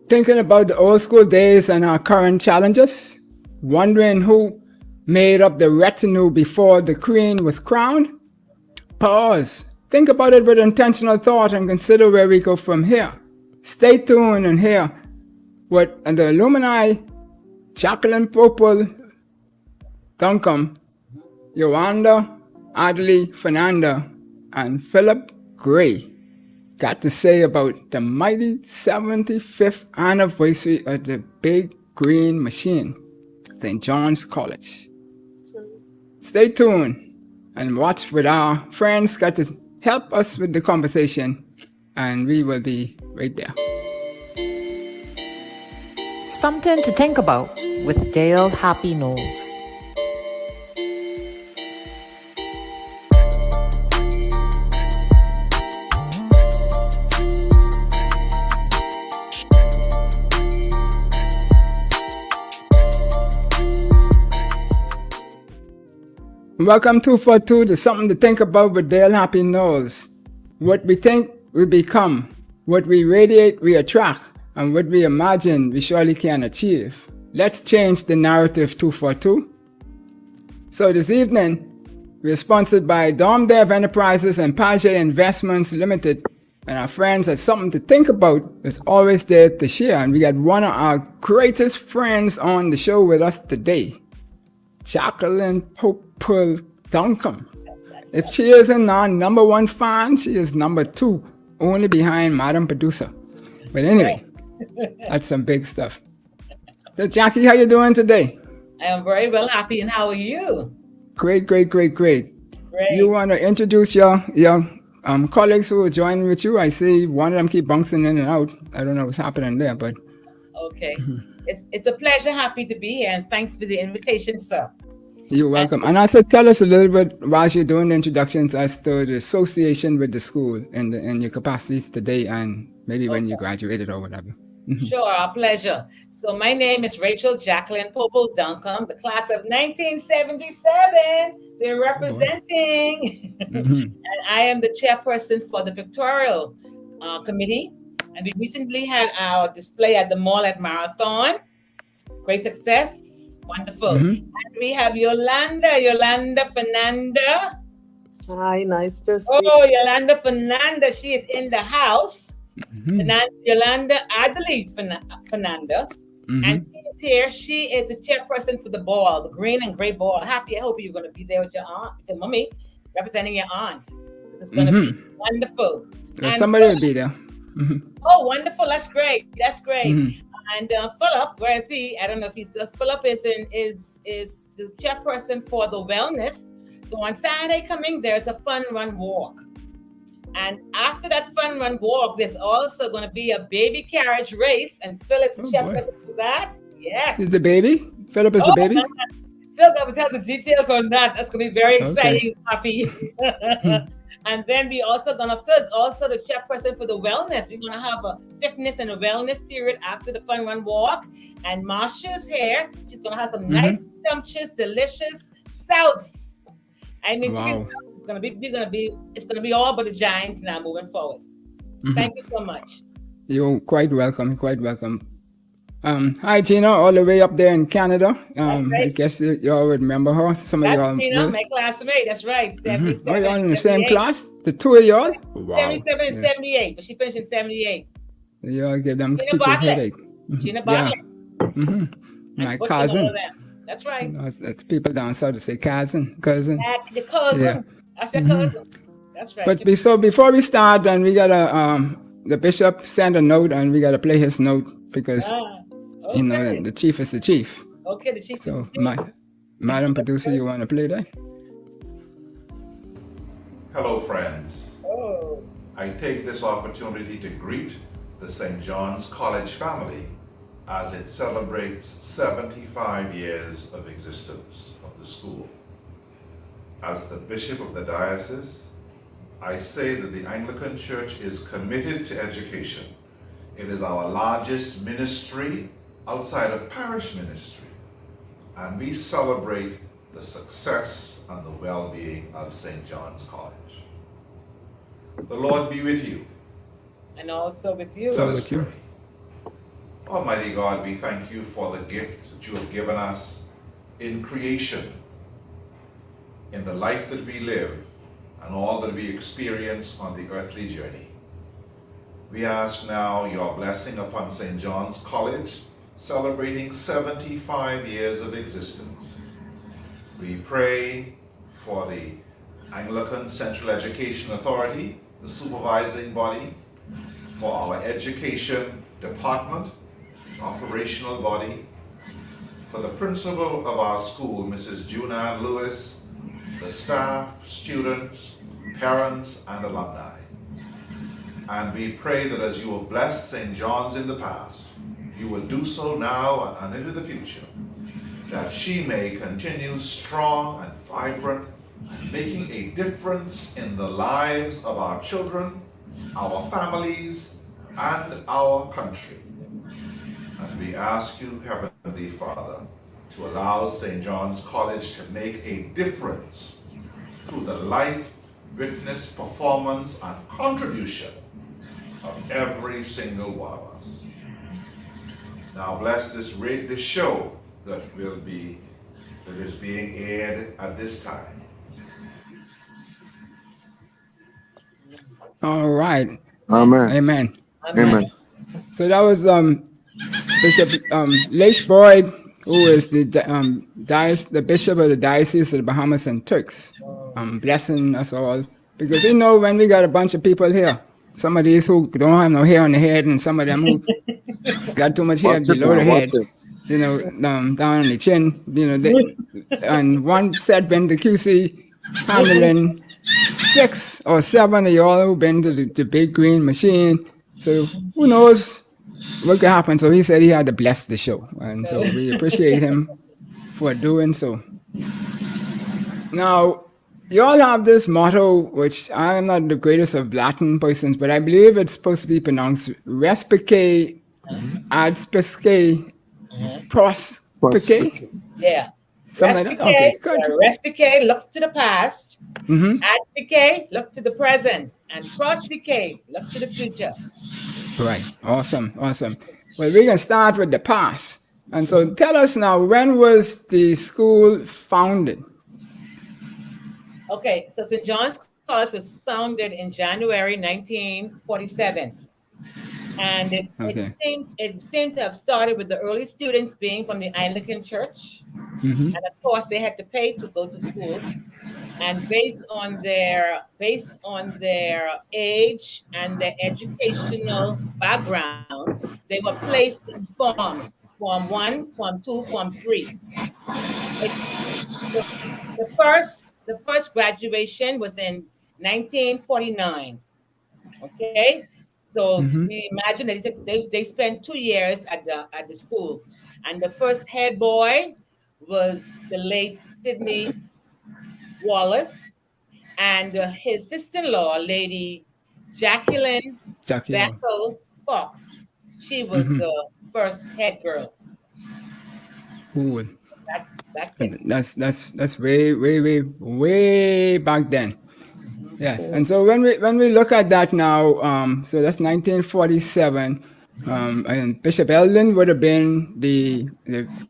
Thinking about the old school days and our current challenges? Wondering who made up the retinue before the queen was crowned? Pause. Think about it with intentional thought and consider where we go from here. Stay tuned and hear what the alumni Jacqueline Pople Duncombe, Yolanda, Adderley, Fernander, and Philip Gray got to say about the mighty 75th anniversary of the Big Green Machine, St. John's College. Stay tuned and watch with our friends got to help us with the conversation, and we will be right there. Something to think about with Dale Happy Knowles. Welcome 242 to Something to Think About with Dale Happy Knowles. What we think, we become. What we radiate, we attract. And what we imagine, we surely can achieve. Let's change the narrative 242. So this evening, we're sponsored by Dom Dev Enterprises and Page Investments Limited. And our friends at Something to Think About is always there to share. And we got one of our greatest friends on the show with us today, Jacqueline Pople Duncombe. If she isn't our number one fan, she is number two, only behind Madam Producer. But anyway, that's some big stuff. So Jackie, how you doing today? I am very well, happy, and how are you? Great. You want to introduce your colleagues who are joining with you? I see one of them keep bouncing in and out. I don't know what's happening there, but okay. It's a pleasure, happy to be here, and thanks for the invitation, sir. You're welcome. And also tell us a little bit while you're doing the introductions as to the association with the school and your capacities today and maybe when you graduated or whatever. Sure, our pleasure. So my name is Rachel Jacqueline Pople Duncombe, the class of 1977. We're representing. And I am the chairperson for the pictorial committee. And we recently had our display at the mall at Marathon. Great success. Wonderful. And we have Yolanda Fernander. Hi, nice to see you. Oh, Yolanda Fernander, she is in the house. Yolanda Adderley Fernander. And she is here. She is the chairperson for the ball, the green and gray ball. Happy, I hope you're going to be there with your aunt, with your mommy, representing your aunt. It's going to be wonderful. Somebody will be there. Oh, wonderful. That's great. And Philip, where is he? I don't know if he's Philip is the chairperson for the wellness. So on Saturday coming, there's a fun run walk. And after that fun run walk, there's also going to be a baby carriage race. And Philip is the chairperson for that. Yes. Is the baby? Philip is the baby? Philip, I will tell the details on that. That's going to be very exciting, happy. And then we also going to also the chairperson for the wellness. We're going to have a fitness and a wellness period after the fun run walk. And Marsha's here. She's going to have some nice, sumptuous, delicious sauce. I mean, it's going to be all but the Giants now moving forward. Thank you so much. You're quite welcome. Hi, Gina, all the way up there in Canada. I guess you all would remember her. Some of y'all. Gina, my classmate. That's right. Oh, y'all in the same class? The two of y'all? Wow. 77 and 78, but she finished in 78. Y'all give them teachers headache. Gina Bartlett. My cousin. That's right. That's people down south to say cousin. The cousin. Yeah. That's your cousin. That's right. But so before we start, and we gotta the bishop send a note, and we gotta play his note because. You know, the chief is the chief. Okay, the chief. So, Madam Producer, you want to play that? Hello, friends. Oh. I take this opportunity to greet the St. John's College family as it celebrates 75 years of existence of the school. As the Bishop of the Diocese, I say that the Anglican Church is committed to education. It is our largest ministry outside of parish ministry, and we celebrate the success and the well-being of St. John's College. The Lord be with you. And also with you. So with you. Almighty God, we thank you for the gift that you have given us in creation, in the life that we live, and all that we experience on the earthly journey. We ask now your blessing upon St. John's College, celebrating 75 years of existence. We pray for the Anglican Central Education Authority, the supervising body, for our education department, operational body, for the principal of our school, Mrs. Juna Lewis, the staff, students, parents, and alumni. And we pray that as you have blessed St. John's in the past, you will do so now and into the future, that she may continue strong and vibrant and making a difference in the lives of our children, our families, and our country. And we ask you, Heavenly Father, to allow St. John's College to make a difference through the life, witness, performance, and contribution of every single one of us. Now bless this show that is being aired at this time. All right. Amen. Amen. Amen. So that was Bishop Leish Boyd, who is the bishop of the Diocese of the Bahamas and Turks, blessing us all. Because you know, when we got a bunch of people here, some of these who don't have no hair on the head, and some of them who got too much hair below the head, you know, down on the chin, you know, and one set been to QC handling 6 or 7 of y'all who been to the big green machine. So who knows what could happen. So he said he had to bless the show. And so we appreciate him for doing so. Now, you all have this motto, which I'm not the greatest of Latin persons, but I believe it's supposed to be pronounced respice, adspice, prospice. Yeah. Something like that? Okay, good. Respice, look to the past. Adspice, look to the present. And prospice, look to the future. Right. Awesome. Awesome. Well, we're going to start with the past. And so tell us now, when was the school founded? Okay, so St. John's College was founded in January 1947. And it seemed to have started with the early students being from the Anglican Church. And of course, they had to pay to go to school. And based on their age and their educational background, they were placed in forms, Form 1, Form 2, Form 3. The first graduation was in 1949. Okay, so we imagine that they spent 2 years at the school, and the first head boy was the late Sidney Wallace, and his sister-in-law, Lady Jacqueline Pople Fox. She was the first head girl. Cool. That's it. That's way back then. Yes. And so when we look at that now, so that's 1947. And Bishop Eldon would have been the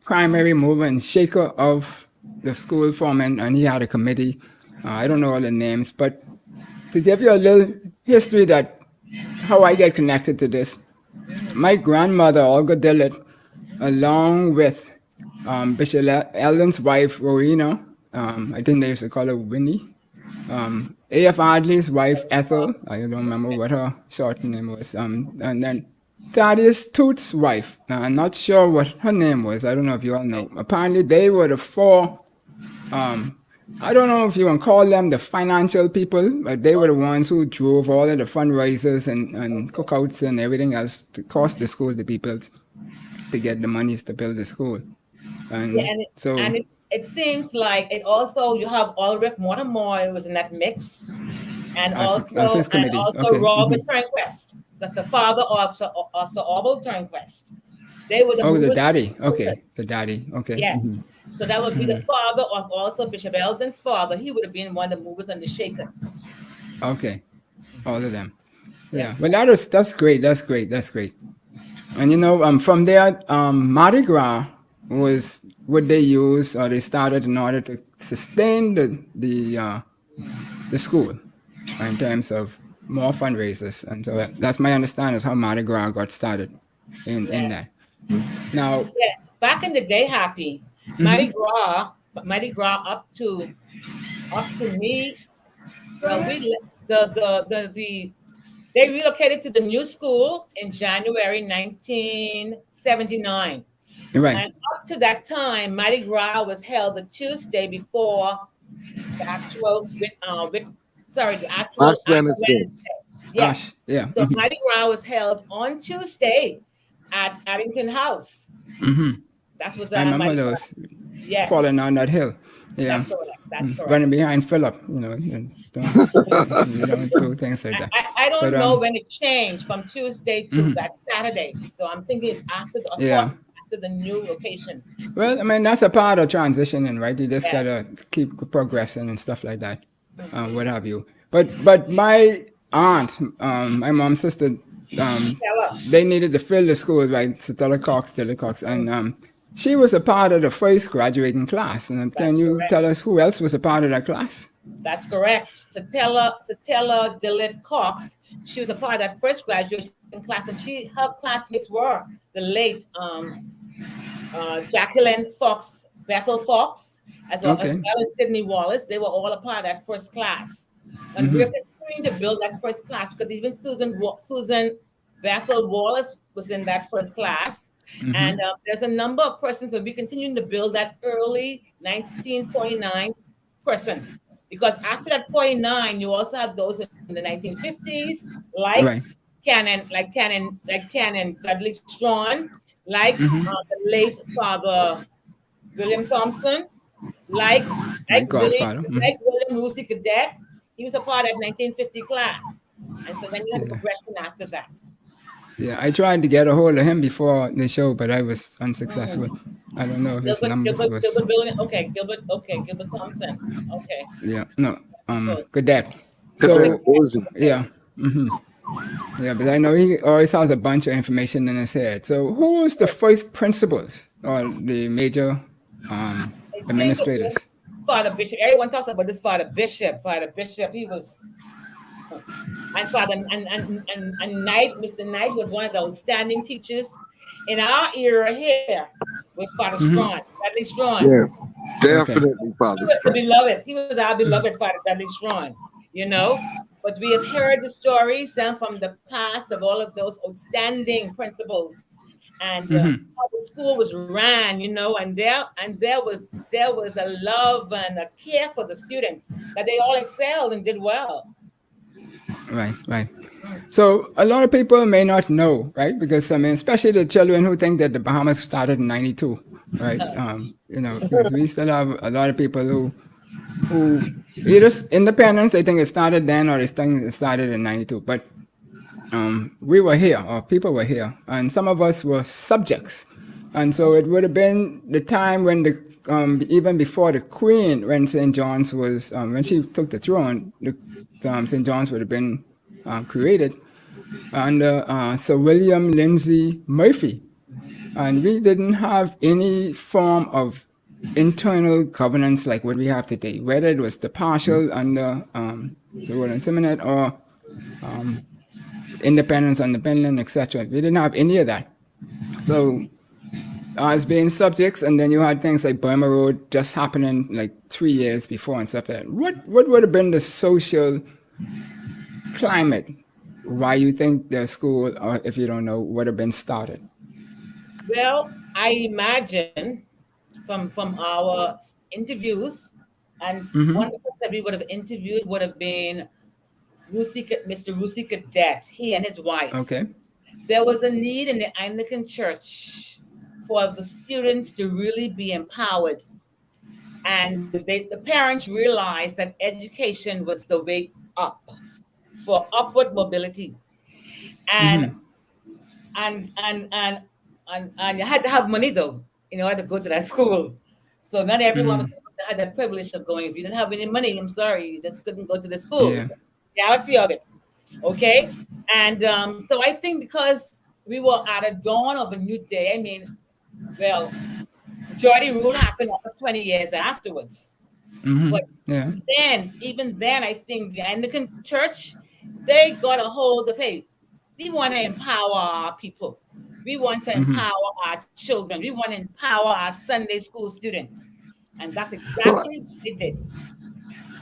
primary mover and shaker of the school forming, and he had a committee. I don't know all the names, but to give you a little history that how I get connected to this, my grandmother Olga Dillett, along with Bishop Eldon's wife Rowena, I think they used to call her Winnie, A.F. Adderley's wife Ethel, I don't remember what her short name was, and then Thaddeus Toots' wife, I'm not sure what her name was, I don't know if you all know. Apparently they were the 4, I don't know if you want to call them the financial people, but they were the ones who drove all of the fundraisers and cookouts and everything else to cost the school to be built, to get the monies to build the school. And it seems like it also, you have Ulrich Mortimer was in that mix, and also Robert Turnquest. That's the father of Sir Abou Turnquest. They were the daddy. Okay, the daddy. Okay. Yes. So that would be the father of also Bishop Eldon's father. He would have been one of the movers and the shakers. Okay, all of them. Yeah. Well, that's great. That's great. And from there, Mardi Gras was what they used or they started in order to sustain the school in terms of more fundraisers. And so that's my understanding is how Mardi Gras got started in that. Now, yes, back in the day, Happy Mardi Gras up to me. Well, they relocated to the new school in January 1979. right. And up to that time, Mardi Gras was held the Tuesday before the actual, the actual Wednesday. Yes. Yeah. So Mardi Gras was held on Tuesday at Addington House. That was I remember Mardi those Yes. falling on that hill. Yeah. That's correct. That's correct. Running behind Philip, you don't do things like that. I don't know when it changed from Tuesday to that Saturday. So I'm thinking it's after the new location. Well, I mean, that's a part of transitioning, right? You just gotta keep progressing and stuff like that, what have you. But my aunt, my mom's sister, they needed to fill the school, right? Stella Cox, and she was a part of the first graduating class. And can you tell us who else was a part of that class? That's correct. Satella DeLitt Cox. She was a part of that first graduation class, and her classmates were the late Jacqueline Bethel Fox, as well as Sydney Wallace. They were all a part of that first class. And we're continuing to build that first class because even Susan Bethel Wallace was in that first class. And there's a number of persons when we continue to build that early 1949 persons. Because after that 49, you also have those in the 1950s, like Canon Dudley Strawn, like the late Father William Thompson, like William Lucy Cadet. He was a part of that 1950 class. And so then you have a progression after that. Yeah, I tried to get a hold of him before the show, but I was unsuccessful. I don't know if his numbers was... Gilbert Thompson. Okay. Yeah, no, Cadet. So, yeah. Yeah, but I know he always has a bunch of information in his head. So who was the first principals or the major administrators? Father Bishop. Everyone talks about this Father Bishop. He was... And Knight, Mr. Knight was one of the outstanding teachers in our era here. Was Father Strawn, Dudley Strawn. Yes, definitely Father Strawn. He was our beloved Father Dudley Strawn. But we have heard the stories from the past of all of those outstanding principals and how the school was ran. And there was a love and a care for the students that they all excelled and did well. Right. So a lot of people may not know, right? Because especially the children who think that the Bahamas started in '92, right? Because we still have a lot of people who either independence, they think it started then, or they think it started in '92. But we were here, or people were here, and some of us were subjects, and so it would have been the time when even before the Queen, when St. John's was when she took the throne, St. John's would have been created under Sir William Lindsay Murphy. And we didn't have any form of internal governance like what we have today, whether it was the partial under Sir William Simonet or independence under Penland, etc. We didn't have any of that. So as being subjects, and then you had things like Burma Road just happening like 3 years before and stuff like that. What would have been the social climate why you think the school, or if you don't know, would have been started? Well, I imagine from our interviews, and one of the people that we would have interviewed would have been Mr. Rusi Cadet, he and his wife. Okay. There was a need in the Anglican Church for the students to really be empowered. And the parents realized that education was the way up for upward mobility. And you had to have money though in order to go to that school. So not everyone had the privilege of going. If you didn't have any money, I'm sorry, you just couldn't go to the school. Yeah. It's the reality of it. Okay. And so I think because we were at a dawn of a new day. I mean, well, majority rule happened after 20 years afterwards. But Yeah. even then, I think the Anglican Church, they got a hold of, hey, we want to empower our people. We want to empower our children. We want to empower our Sunday school students. And that's Well, exactly what they did.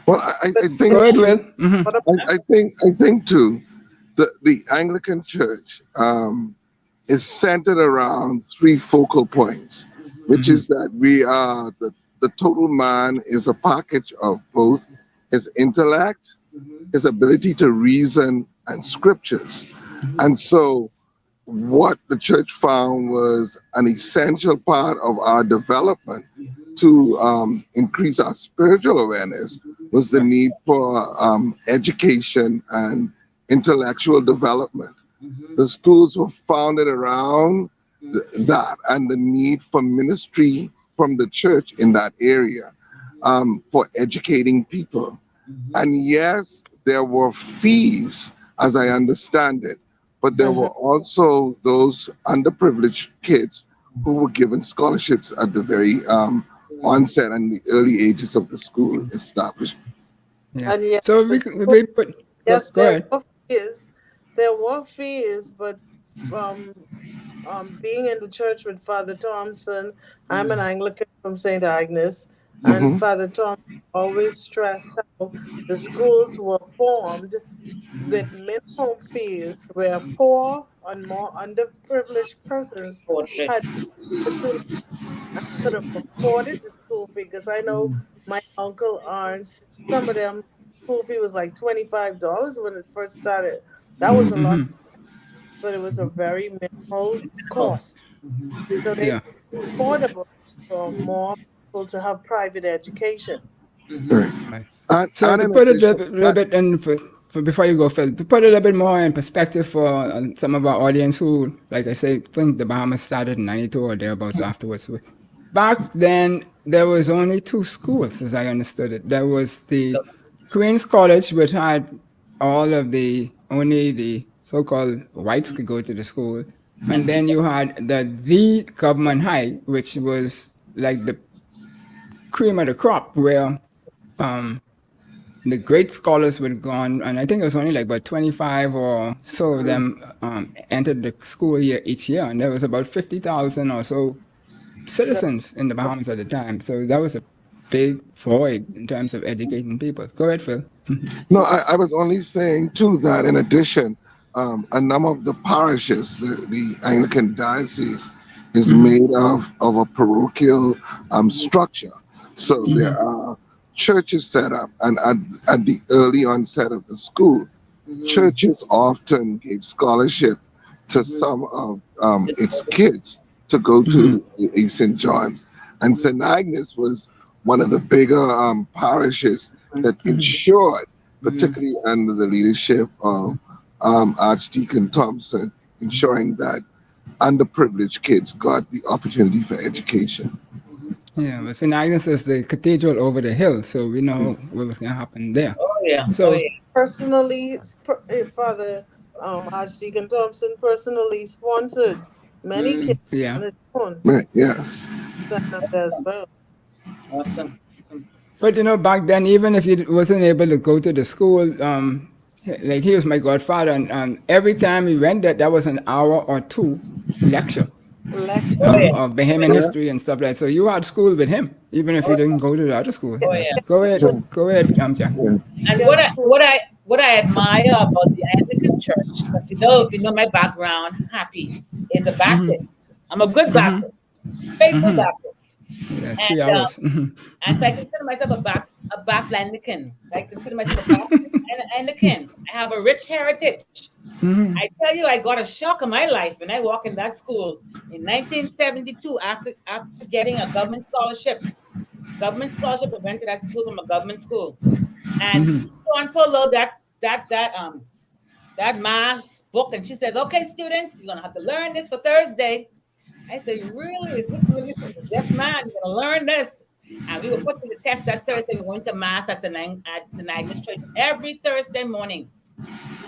well, I think Go ahead, too, Phil. What about I think too, the Anglican Church is centered around three focal points, which is that we are the total man is a package of both his intellect, his ability to reason, and scriptures. And so what the church found was an essential part of our development to increase our spiritual awareness was the need for education and intellectual development. The schools were founded around that and the need for ministry from the church in that area for educating people. And yes, there were fees, as I understand it, but there were also those underprivileged kids who were given scholarships at the very onset and the early ages of the school establishment. Yeah. and yes, So the we put. yes, Go ahead. there were fees, but um, being in the church with Father Thompson, I'm an Anglican from St. Agnes, and Hmm. Father Thompson always stressed how the schools were formed with minimum fees where poor and more underprivileged persons had opportunity and could have afforded the school fee. Because I know my uncle, aunts, some of them school fee was like $25 when it first started. That was a lot, but it was a very minimal Oh, cost. So they Yeah. made it affordable for more people to have private education. Right. Right. And, So and to in put it a addition, little bit in for before you go, Phil, to put it a little bit more in perspective for some of our audience who, like I say, think the Bahamas started in '92 or thereabouts afterwards. Back then, there was only two schools, as I understood it. There was the Queen's College, which had all of only the so-called whites could go to the school, and then you had the government high, which was like the cream of the crop, where um, the great scholars would go on, and I think it was only like about 25 or so of them entered the school year each year, and there was about 50,000 or so citizens in the Bahamas at the time. So that was a big void in terms of educating people. Go ahead, Phil. no, I was only saying too that in addition, a number of the parishes, the Anglican diocese, is made of a parochial structure. So there are churches set up, and at the early onset of the school, churches often gave scholarship to some of its kids to go to St. John's. And St. Agnes was one of the bigger parishes that ensured, particularly under the leadership of Archdeacon Thompson, ensuring that underprivileged kids got the opportunity for education. Yeah, but St. Agnes is the cathedral over the hill, so we know what was going to happen there. oh yeah. Oh So, yeah. Personally, Father Archdeacon Thompson personally sponsored many kids yeah. on his own Right, yes. as well. Awesome. But back then, even if you wasn't able to go to the school, like he was my godfather, and every time we went there, that was an hour or two lecture Lecture. Oh yeah. of Bahamian history and stuff like that. So you had school with him, even if you didn't go to the other school. Oh yeah. Go ahead, Jack. And Yeah, what I admire about the Anglican Church, because if you know my background, Happy is a Baptist. I'm a good Baptist, faithful Baptist. Yeah, And 3 hours. and so I consider myself a Baptist Anglican. I consider myself a Baptist Anglican. I have a rich heritage. I tell you, I got a shock in my life when I walked in that school in 1972 after getting a government scholarship. Government scholarship, I went to that school from a government school. And on Polo, that math book, and she says, "Okay, students, you're gonna have to learn this for Thursday." I said, "Really? Is this really for this man? You're gonna learn this?" And we were put to the test that Thursday. We went to mass at the Agnes Church every Thursday morning.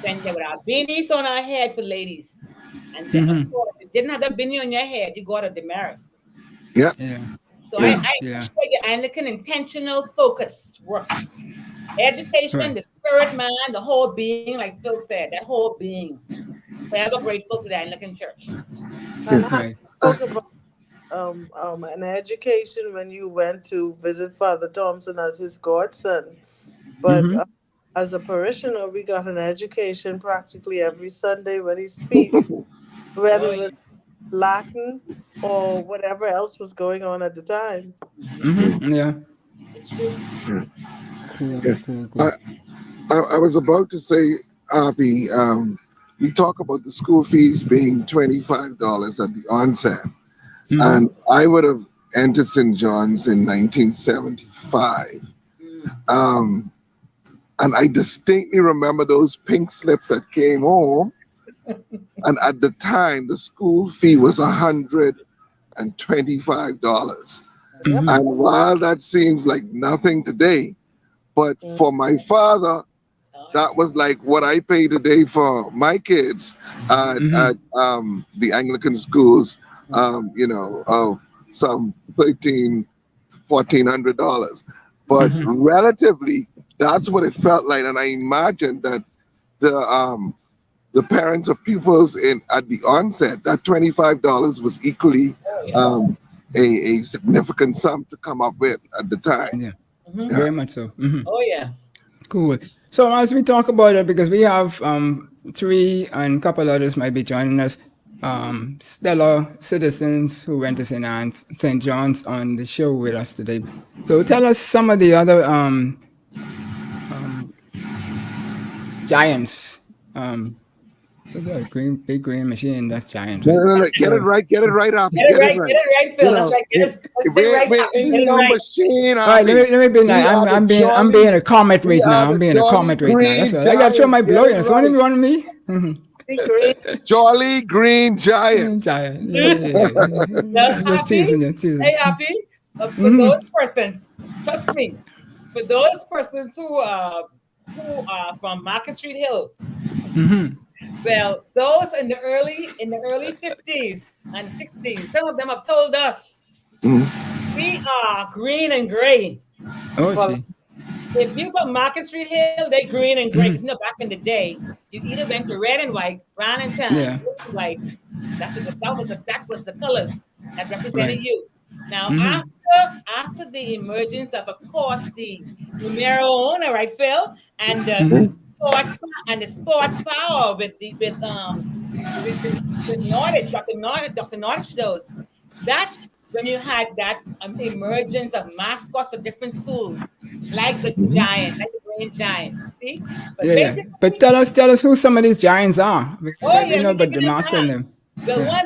Went there with our beanies on our head for ladies. And then, of course, if you didn't have that bini on your head, you got a demerit. Yeah. So I appreciate the Anglican intentional focus work. Education, the spirit, man, the whole being, like Phil said, that whole being. Forever grateful to the Anglican Church. And I spoke about an education when you went to visit Father Thompson as his godson. But as a parishioner, we got an education practically every Sunday when he speaks, whether it was Latin or whatever else was going on at the time. Yeah. It's true. Cool. I was about to say, Abby, we talk about the school fees being $25 at the onset. And I would have entered St. John's in 1975. And I distinctly remember those pink slips that came home. And at the time, the school fee was $125. And while that seems like nothing today, but for my father, that was like what I pay today for my kids at the Anglican schools, of some $1,400. But relatively, that's what it felt like. And I imagine that the parents of pupils at the onset, that $25 was equally a significant sum to come up with at the time. Very much so. Oh, yeah. Cool. So as we talk about it, because we have 3 and a couple others might be joining us, stellar citizens who went to St. John's on the show with us today. So tell us some of the other giants. Big green machine, that's giant. No. Get it right, Abby. Get it right, Phil. That's right. We're in no machine. All right, let me be nice. I'm being a comet right now. I'm being a comet right now. That's right. I gotta show my blowiness. What do you want me? Jolly green giant. Just teasing you. Hey, Happy. For those persons, trust me, for those persons who are from Market Street Hill. Well, those in the early 50s and 60s, some of them have told us we are green and gray. Oh, if you from Market Street Hill, they green and gray. Because back in the day, you either went to red and white, brown and tan, white. That was the colors that represented you. Now, after the emergence of course, the numero uno, right, Phil, and the sports power with Nordic, Dr. Nordic shows. That's when you had that emergence of mascots for different schools, like the giant, like the green giant. See? But tell us who some of these giants are. But the mascot name. Well, one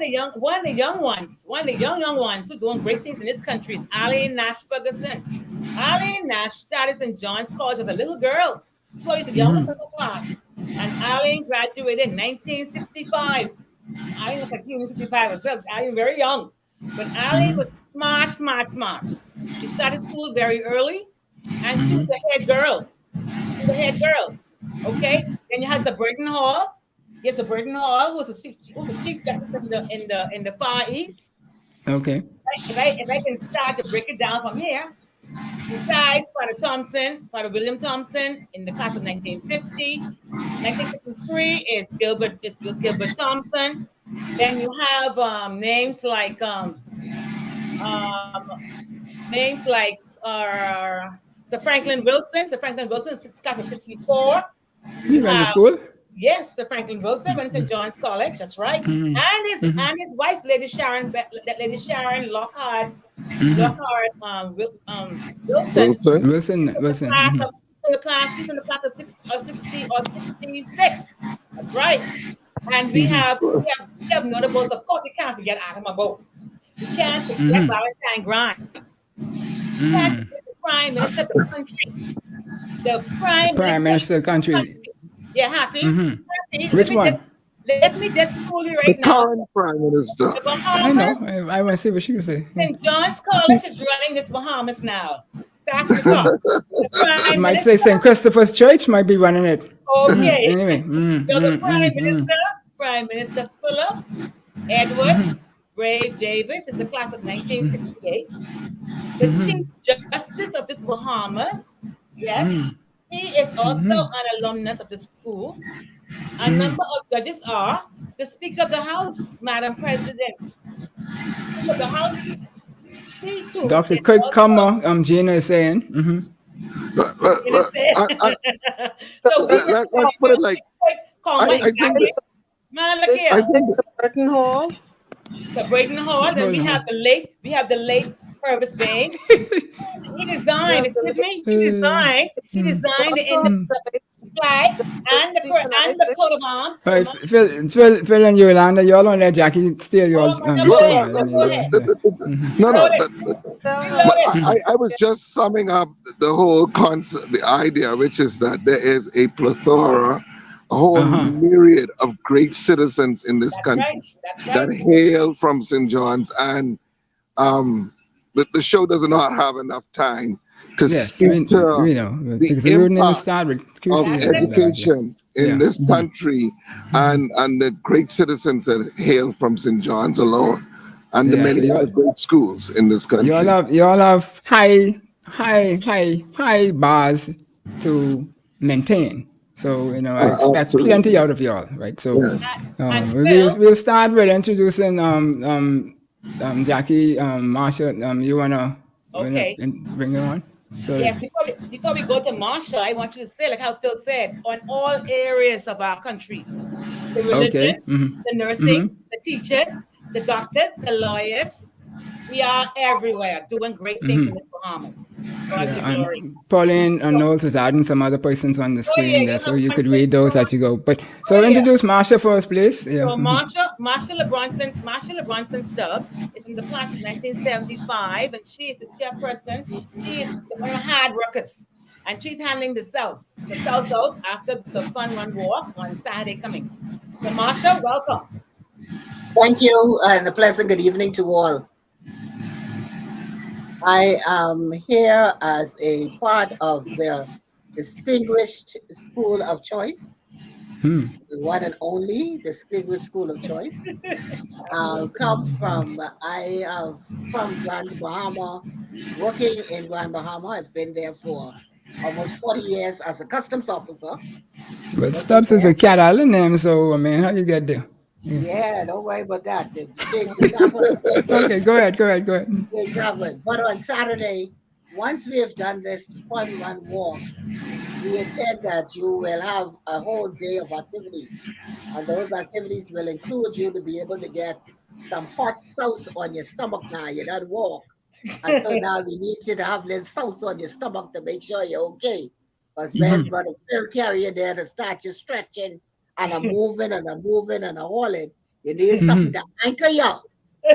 of the young ones who doing great things in this country is Arlene Nash Ferguson. Arlene Nash started in John's College as a little girl. She was the youngest of the class. And Arlene graduated in 1965. Arlene was like 65 herself. Arlene very young. But Arlene was smart. She started school very early. And she was the head girl. Okay? Then you had the Burton Hall. Yes, the Burton Hall was the chief justice in the Far East. Okay. If I can start to break it down from here, besides Father William Thompson in the class of 1950, 1953 is Gilbert Thompson. Then you have names like Sir Franklin Wilson. Sir Franklin Wilson is class of 64. You went to school? Yes, Sir Franklin Wilson went to St. John's College. That's right. And his wife, Lady Sharon Lockhart. Wilson. Wilson. She's in the class of 60 or 66. That's right. And we have notables. Of course, you can't forget Adam Abou. You can't forget Valentine Grimes. You can't forget the Prime Minister of the country. The Prime Minister of the country. Yeah, Happy. Happy. Which one? Let me just fool you right now. The current Prime Minister. I know. I want to see what she can say. St. John's College is running this Bahamas now. Start the top. You might say St. Christopher's Church might be running it. Okay. Anyway. So the Prime Minister Prime Minister Philip Edward Brave Davis is the class of 1968. The Chief Justice of the Bahamas, yes, he is also an alumnus of the school. A number of judges are the Speaker of the House, Madam President. Speaker of the House, she too Dr. is Quick also Comma, Gina is saying. so let's put it like, I think man, look here. I think Curtain halls. So Braden Hall, then we have the late Purvis Bain. He designed, excuse me, he designed the flag and the coat of arms. All right, Phil and Yolanda, y'all on that, Jackie, steal your show. Go ahead. no, Reload it. I was just summing up the whole concept, the idea, which is that there is a plethora, a whole myriad of great citizens in this country that hail from St. John's, and the show does not have enough time to speak to the impact of education in this country and the great citizens that hail from St. John's alone, and the many other great schools in this country. Y'all have high bars to maintain. So, I expect plenty out of y'all, right? So we'll start with introducing Jackie, Marsha. You wanna bring it on? So yes, before we go to Marsha, I want you to say, like how Phil said, on all areas of our country. The religion, the nursing, the teachers, the doctors, the lawyers. We are everywhere doing great things in the Bahamas. And Pauline and Knowles is adding some other persons on the screen there, so you could read those as you go. But so introduce Marsha first, please. So Marsha LeBronson Stubbs is from the class of 1975, and she is the chairperson. She is one of the hard workers, and she's handling the South after the Fun Run Walk on Saturday coming. So Marsha, welcome. Thank you, and a pleasant good evening to all. I am here as a part of the Distinguished School of Choice, the one and only Distinguished School of Choice. I am from Grand Bahama, working in Grand Bahama. I've been there for almost 40 years as a customs officer. But Stubbs is a Cat Island name, so how you get there? Yeah, don't worry about that. Okay, go ahead. But on Saturday, once we have done this Fun Run Walk, we intend that you will have a whole day of activities. And those activities will include you to be able to get some hot sauce on your stomach now. You don't walk. And so now we need you to have a little sauce on your stomach to make sure you're okay. Because when Brother Phil carry you there to start your stretching, and I'm moving and hauling, you need something to anchor you.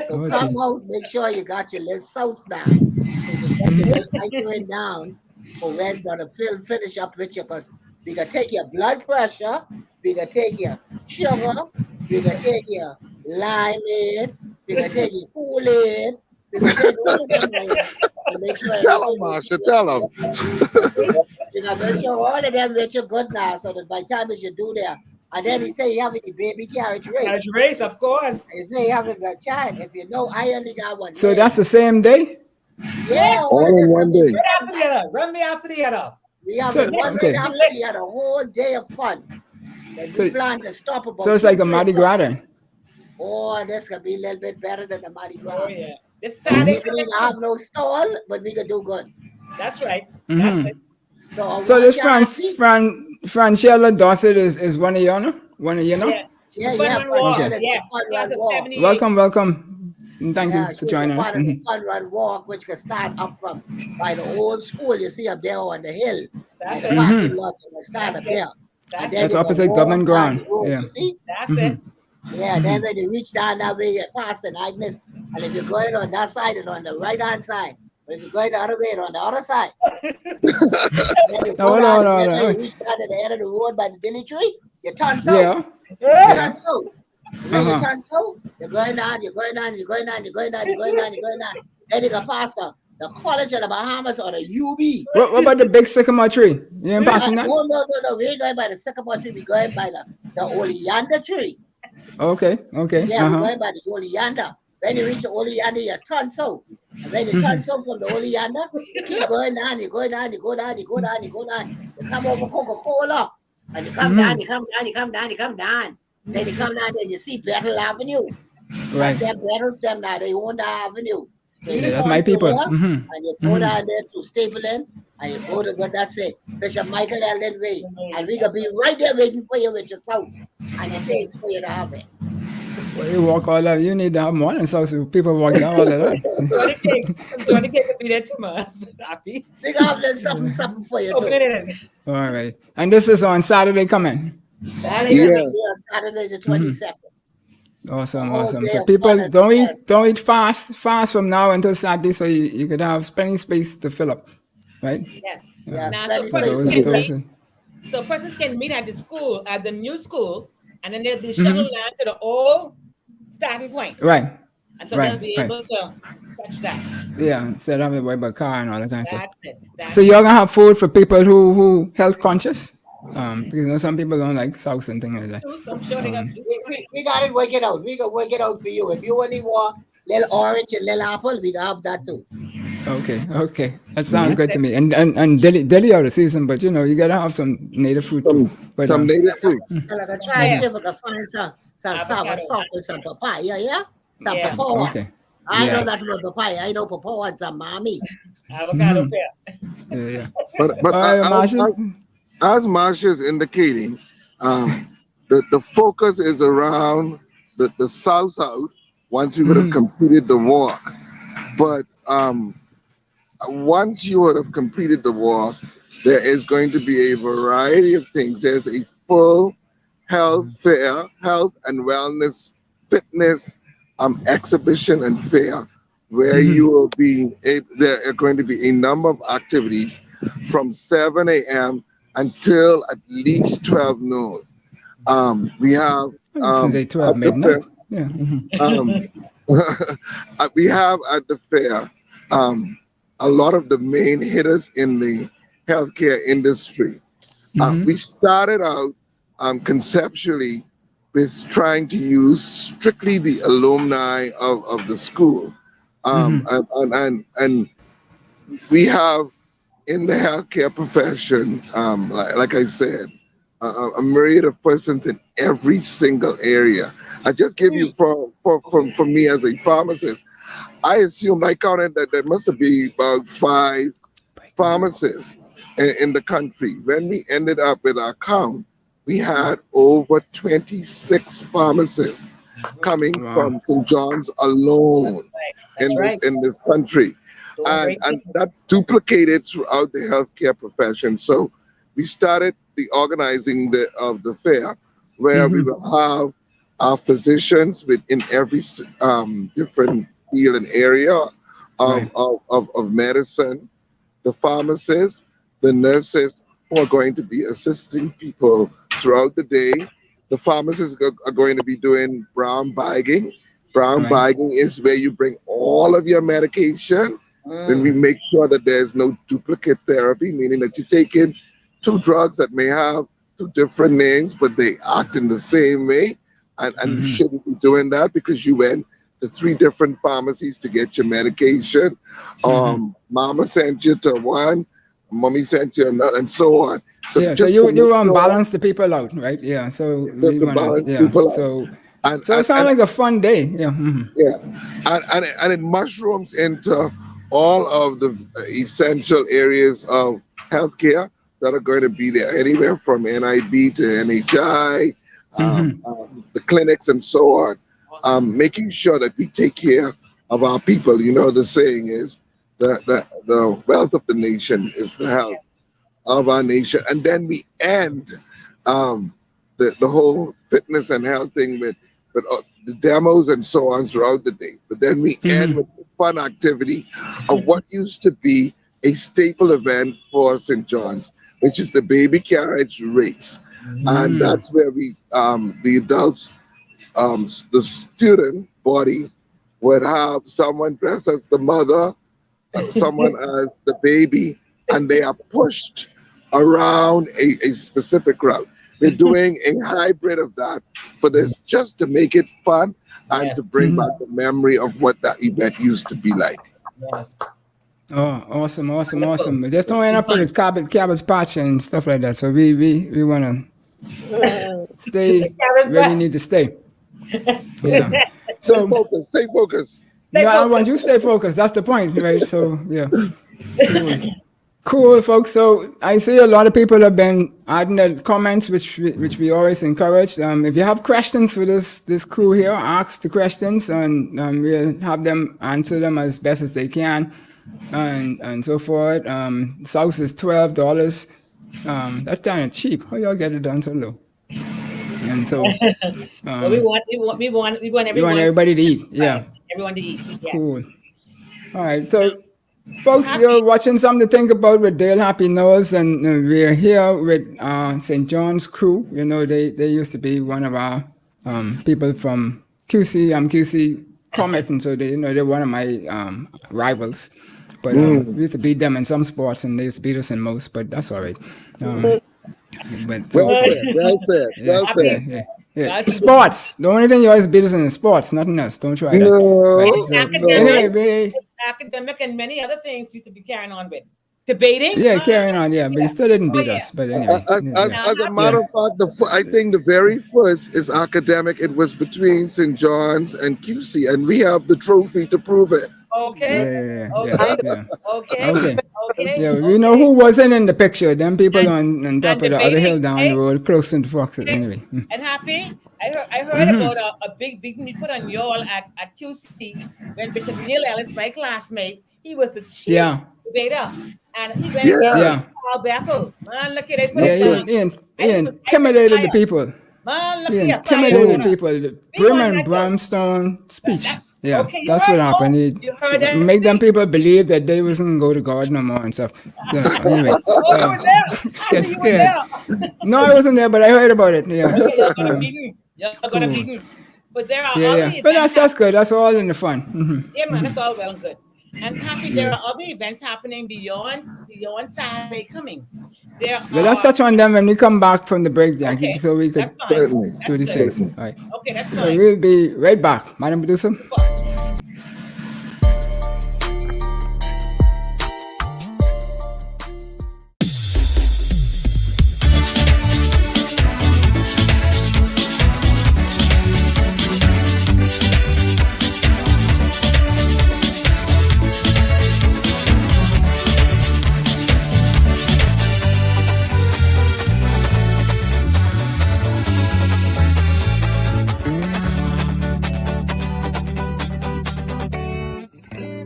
So come out, make sure you got your little sauce down. So you get your little anchoring down for when Brother Phil finish up with you, because we can take your blood pressure, we can take your sugar, we can take your limeade, we can take your Kool-Aid, we can take all of them to make sure. Tell him, Marsha, tell him. You can make sure all of them with you good now, so that by the time you do there, and then he say he having the baby carriage race. Carriage race, of course. He say he having a child. If you know, I only got one. So that's the same day? Yeah. All in one day. Run me after the other. We have one day after we had a whole day of fun. We plan to stop about. So it's like a Mardi Gras then? Oh, this could be a little bit better than the Mardi Gras. Oh, yeah. This Saturday, we didn't have no stall, but we could do good. That's right. That's it. So this Franchella Dorset is one of you know? Yeah. Okay. Yes. Welcome. And thank you for joining us. Fun Run Walk, which can start up from by the old school you see up there on the hill. That's it. Start up there. That's opposite Government Ground. Yeah. You see? That's it. Yeah, then when you reach down that way, you're passing Agnes. And if you're going on that side, it's on the right hand side. But if you're going the other way, it's on the other side. Hold on. You reach down to the end of the road by the dilly tree, you turn south. Yeah. You turn south. When you turn south, you're going down. Then you can pass the College of the Bahamas or the UB. What about the big sycamore tree? You ain't passing that? No. We ain't going by the sycamore tree. We're going by the Yolanda tree. Okay. Yeah, we're going by the Yolanda. When you reach the Yolanda, you turn south. And when you turn south from the Yolanda, you keep going down, you go down, you go down, you go down, you go down. You come over Coca-Cola. And you come down, you come down, you come down, you come down. Then you come down, then you see Battle Avenue. Right. That's their Battle stem now. They own the avenue. So Yeah, you that's turn my to people. there, and you go down there to Stapleton, and you go to what that's it, Bishop Michael Allen Way. And we gonna be right there waiting for you with your sauce. And you say it's for you to have it. Well, you walk all that. You need to have more than so people walk down all of that. Johnny Cake will be there tomorrow. Happy. We gonna have something for you Open too. it in. All right. And this is on Saturday coming. Saturday. Yeah. Saturday the 22nd. Awesome. Oh, So dear, people Father, don't eat fast from now until Saturday, so you could have plenty space to fill up, right? Yes. Yeah, Now, plenty For space. so persons can meet at the school, at the new school, and then they'll be shuttled down to the old starting point. Right. And so they'll be able to touch that. Yeah, instead of having to worry about car and all that kind of stuff. That's So you're gonna have food for people who health conscious? Because you know some people don't like sauce and things like that. I'm sure they got We got it work it out. We can work it out for you. If you only want little orange and little apple, we can have that too. Okay. That sounds good to me. And deli out of season, but you know, you gotta have some native fruit too. But, Some native fruits. And like I try to see if we can find some sour salt with some papaya, yeah? Some papaya. Okay. I know nothing about papaya. I know papaya and some mommy. avocado pear. Yeah. But Marsha? as Marsha is indicating, the focus is around the south once we would have completed the walk. But once you would have completed the walk, there is going to be a variety of things. There's a full health fair, health and wellness, fitness exhibition and fair, where you will be, there are going to be a number of activities from 7 a.m. until at least 12 noon. We have Since they 12 midnight. Yeah. We have at the fair a lot of the main hitters in the healthcare industry. We started out conceptually with trying to use strictly the alumni of the school. And we have in the healthcare profession, like I said, a myriad of persons in every single area. I just give you for me as a pharmacist, I assumed I counted that there must be about 5 pharmacists in the country. When we ended up with our count, we had over 26 pharmacists coming from St. John's alone in this country. And that's duplicated throughout the healthcare profession. So we started the organizing of the fair, where we will have our physicians within every different field and area of medicine, the pharmacists, the nurses who are going to be assisting people throughout the day. The pharmacists are going to be doing brown bagging. Brown bagging is where you bring all of your medication. Then we make sure that there's no duplicate therapy, meaning that you take in 2 drugs that may have 2 different names, but they act in the same way. And you shouldn't be doing that because you went to 3 different pharmacies to get your medication. Mama sent you to one, mommy sent you another, and so on. So you balance the people out, right? Yeah. So people out. So it sounds like a fun day. Yeah. Yeah. And it mushrooms into all of the essential areas of healthcare that are going to be there, anywhere from NIB to NHI, the clinics and so on, making sure that we take care of our people. You know, the saying is the wealth of the nation is the health of our nation. And then we end the whole fitness and health thing with the demos and so on throughout the day. But then we end with the fun activity of what used to be a staple event for St. John's, which is the baby carriage race. And that's where we, the adults, the student body would have someone dressed as the mother, someone as the baby, and they are pushed around a specific route. We're doing a hybrid of that for this, just to make it fun and to bring back the memory of what that event used to be like. Yes. Oh, awesome. We just don't end up with a cabbage patch and stuff like that. So we want to stay where we need to stay. Yeah. So Stay focused. No, I want you to stay focused. That's the point, right? So, yeah. Cool, folks. So I see a lot of people have been adding the comments, which we always encourage. If you have questions for this crew here, ask the questions, and we'll have them answer them as best as they can, and so forth. Sauce is $12. That's kind of cheap. How y'all get it down so low? And so we want everybody to eat. Yeah. Everyone to eat. Yes. Cool. All right. So, folks, you're watching Something to Think About with Dale Happy Knowles, and we're here with St. John's crew. You know, they used to be one of our people from QC. I'm QC Comet, and so they're one of my rivals. But we used to beat them in some sports, and they used to beat us in most. But that's all right. But so, Well said. Yeah. Sports. The only thing you always beat us in is sports, nothing else. Don't try that. No. Anyway, academic and many other things used to be carrying on with. Debating? Yeah, carrying on, yeah. But you still didn't beat us. But anyway. As a matter of fact, I think the very first is academic. It was between St. John's and QC, and we have the trophy to prove it. Okay. Okay. Yeah, we know who wasn't in the picture. Them people on top of the other hill down the road, close to Foxes. Anyway. And Happy, I heard about a big meeting you put on y'all at QC when Bishop Neil Ellis, my classmate, he was the chief debater. And he went to Bethel. Man, look at it. He intimidated the people. Man, look He at intimidated people. The Brim and Brimstone speech. Yeah, Okay, that's what happened. He make them people believe that they wasn't go to God no more and stuff. So, anyway, get scared. No, I wasn't there, but I heard about it. Yeah. You're gonna beat him. But there are But that's good. That's all in the fun. Mm-hmm. Yeah, man, that's all well and good. And Happy, there are other events happening beyond Saturday coming. Let's touch on them when we come back from the break, Jackie, so we could Certainly. do the things. All right. Okay, that's So fine. we'll be right back, Madam Producer.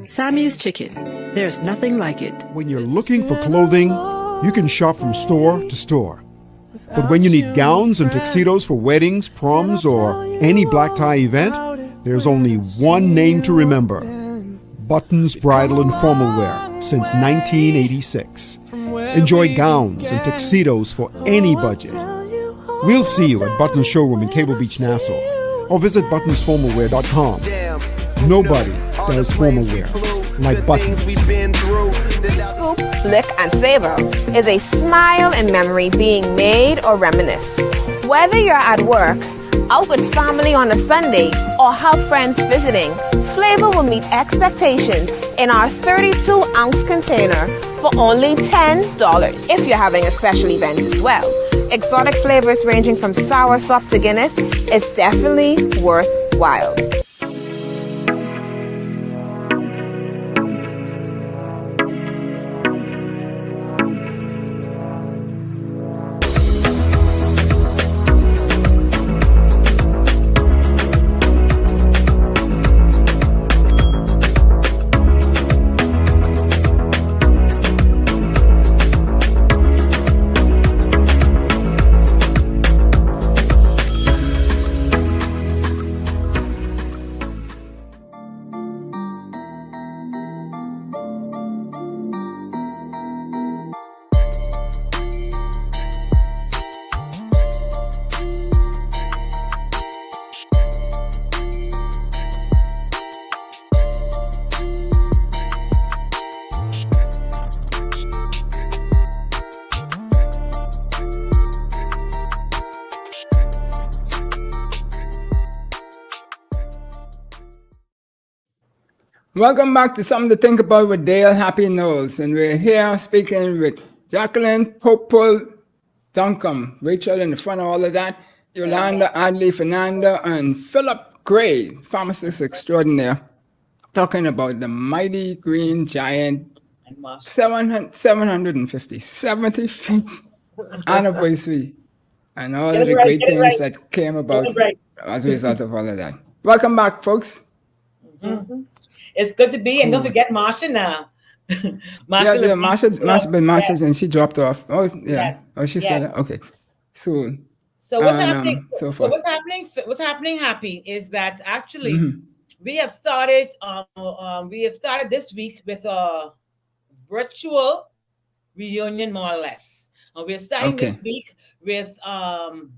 Sammy's Chicken. There's nothing like it. When you're looking for clothing, you can shop from store to store. But when you need gowns and tuxedos for weddings, proms, or any black tie event, there's only one name to remember. Buttons Bridal and Formal Wear since 1986. Enjoy gowns and tuxedos for any budget. We'll see you at Buttons Showroom in Cable Beach, Nassau, or visit buttonsformalwear.com. Nobody does formal wear like Buttons. Scoop, Lick, and Savor is a smile in memory being made or reminisce. Whether you're at work, out with family on a Sunday, or have friends visiting, flavor will meet expectations in our 32-ounce container for only $10 if you're having a special event as well. Exotic flavors ranging from sour sop to Guinness is definitely worthwhile. Welcome back to Something to Think About with Dale Happy Knowles. And we're here speaking with Jacqueline Pople Duncombe, Rachel in the front of all of that, Yolanda, Adderley, Fernander, and Philip Gray, pharmacist extraordinaire, talking about the mighty green giant 70 feet anniversary and all of the great things that came about as a result of all of that. Welcome back, folks. Mm-hmm. It's good to be, and don't forget Marsha now. Marsha's been Marsha's and she dropped off. Oh, yeah. Yes. Oh, she said that. Okay. So what's happening? What's happening? Happy is that actually we have started. This week with a virtual reunion, more or less. We're starting this week with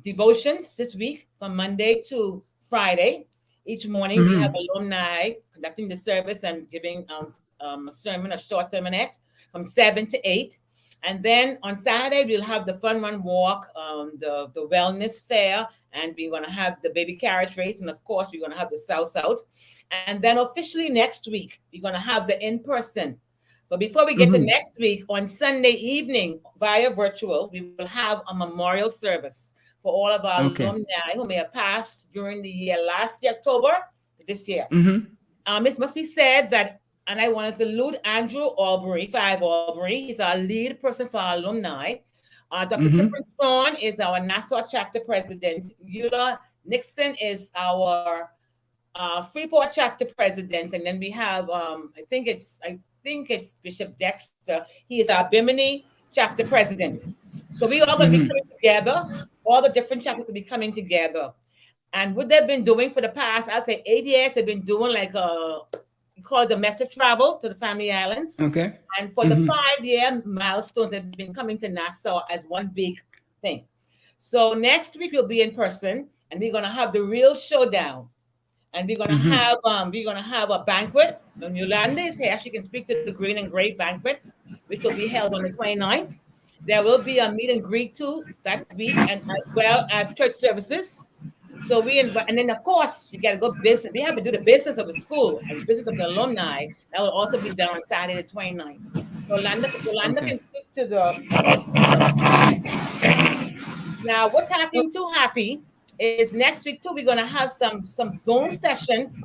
devotions this week from Monday to Friday. Each morning we have alumni conducting the service and giving a sermon, a short sermonette from 7 to 8. And then on Saturday, we'll have the fun run walk, the wellness fair, and we're going to have the baby carriage race. And of course, we're going to have the South. And then officially next week, we're going to have the in-person. But before we get to next week, on Sunday evening, via virtual, we will have a memorial service for all of our alumni who may have passed during the year last year, October, this year. It must be said that, and I want to salute Andrew Albury, 5 Albury. He's our lead person for our alumni. Dr. Cyprian Strawn is our Nassau chapter president. Eula Nixon is our Freeport chapter president. And then we have, I think it's Bishop Dexter. He is our Bimini chapter president. So we all going to be coming together. All the different chapters will be coming together. And what they've been doing for the past, I'd say 8 years, they've been doing like we call it domestic travel to the Family Islands. Okay. And for the 5-year milestones, they've been coming to Nassau as one big thing. So next week we'll be in person, and we're going to have the real showdown. And we're going to have a banquet. When Yolanda is here, she can speak to the Green and Gray banquet, which will be held on the 29th. There will be a meet and greet too that week, and as well as church services. So and then of course you got to go business. We have to do the business of the school and the business of the alumni. That will also be done on Saturday the 29th. Yolanda can speak to the. Now, what's happening too, Happy, is next week too. We're gonna have some Zoom sessions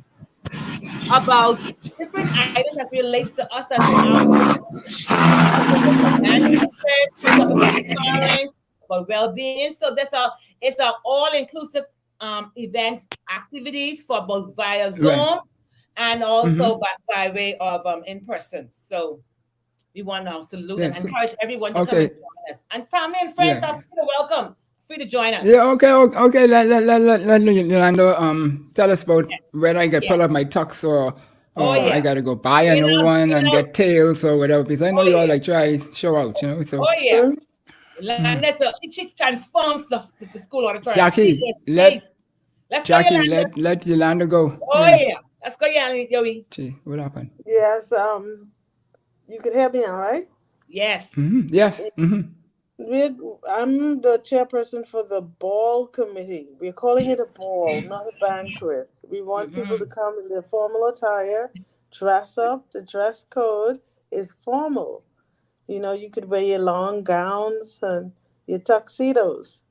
about different items that relates to us as about well-being. So it's an all-inclusive event activities for both via Zoom and also by way of in person. So we want to salute and encourage everyone to come and join us. And family and friends are welcome. Free to join us. Yeah, okay. Let Yolanda tell us about whether I get pull up my tux or I gotta go buy a new one and get tails or whatever. Because I know you all like try show out, you know. So Yolanda, she transforms the school auditorium. Jackie, let Yolanda go. Let's go, Yolanda. Gee, what happened? Yes, you can hear me now, right? Yes. Yes. I'm the chairperson for the ball committee. We're calling it a ball, not a banquet. We want people to come in their formal attire, dress up. The dress code is formal. You know, you could wear your long gowns and your tuxedos.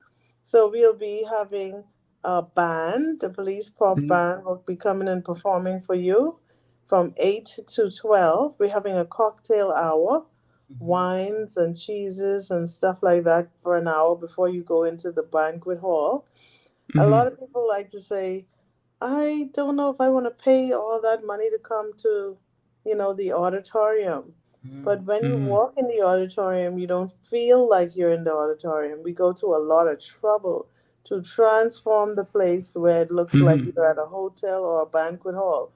So we'll be having a band. The police pop band will be coming and performing for you from 8 to 12. We're having a cocktail hour. Wines and cheeses and stuff like that for an hour before you go into the banquet hall. A lot of people like to say, I don't know if I want to pay all that money to come to, the auditorium. But when you walk in the auditorium, you don't feel like you're in the auditorium. We go to a lot of trouble to transform the place where it looks like you're at a hotel or a banquet hall.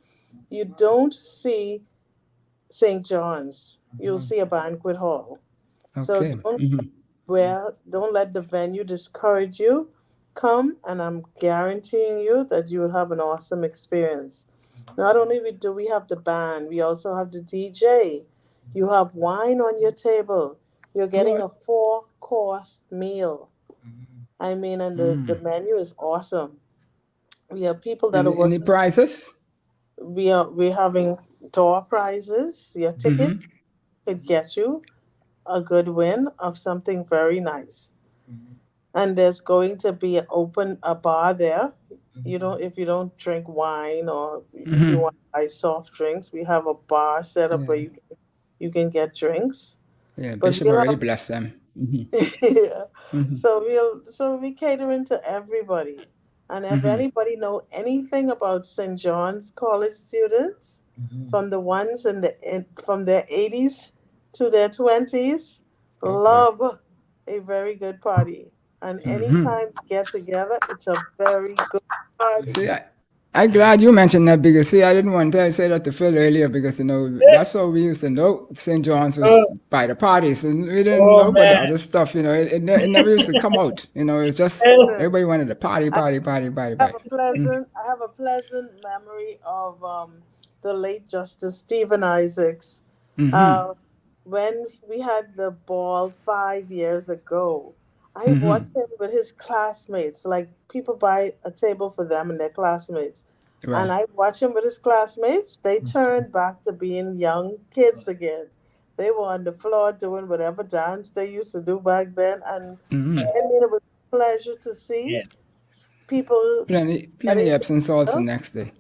You don't see St. John's. You'll see a banquet hall. So don't let the venue discourage you. Come, and I'm guaranteeing you that you will have an awesome experience. Not only do we have the band, we also have the DJ. You have wine on your table. You're getting a 4-course meal. I mean, and the menu is awesome. We have people that are working. Any prizes? We're having door prizes. Your ticket could get you a good win of something very nice. And there's going to be a bar there. You know, if you don't drink wine or if you want to buy soft drinks, we have a bar set up where you can get drinks. Yeah, But Bishop we'll already have, blessed them. yeah. So we catering to everybody. And if anybody know anything about St. John's College students, from the ones from their 80s to their 20s, love a very good party. And anytime we get together, it's a very good party. See, I'm glad you mentioned that because, see, I didn't want to say that to Phil earlier because, you know, that's how we used to know St. John's was by the parties. And we didn't know about the other stuff, you know. It never used to come out, you know. It's just everybody wanted to party. I have a pleasant memory of the late Justice Stephen Isaacs. When we had the ball 5 years ago, I watched him with his classmates. Like, people buy a table for them and their classmates. Right. And I watched him with his classmates. They turned back to being young kids again. They were on the floor doing whatever dance they used to do back then. And I mean, it was a pleasure to see people. Plenty Epsom salts the next day.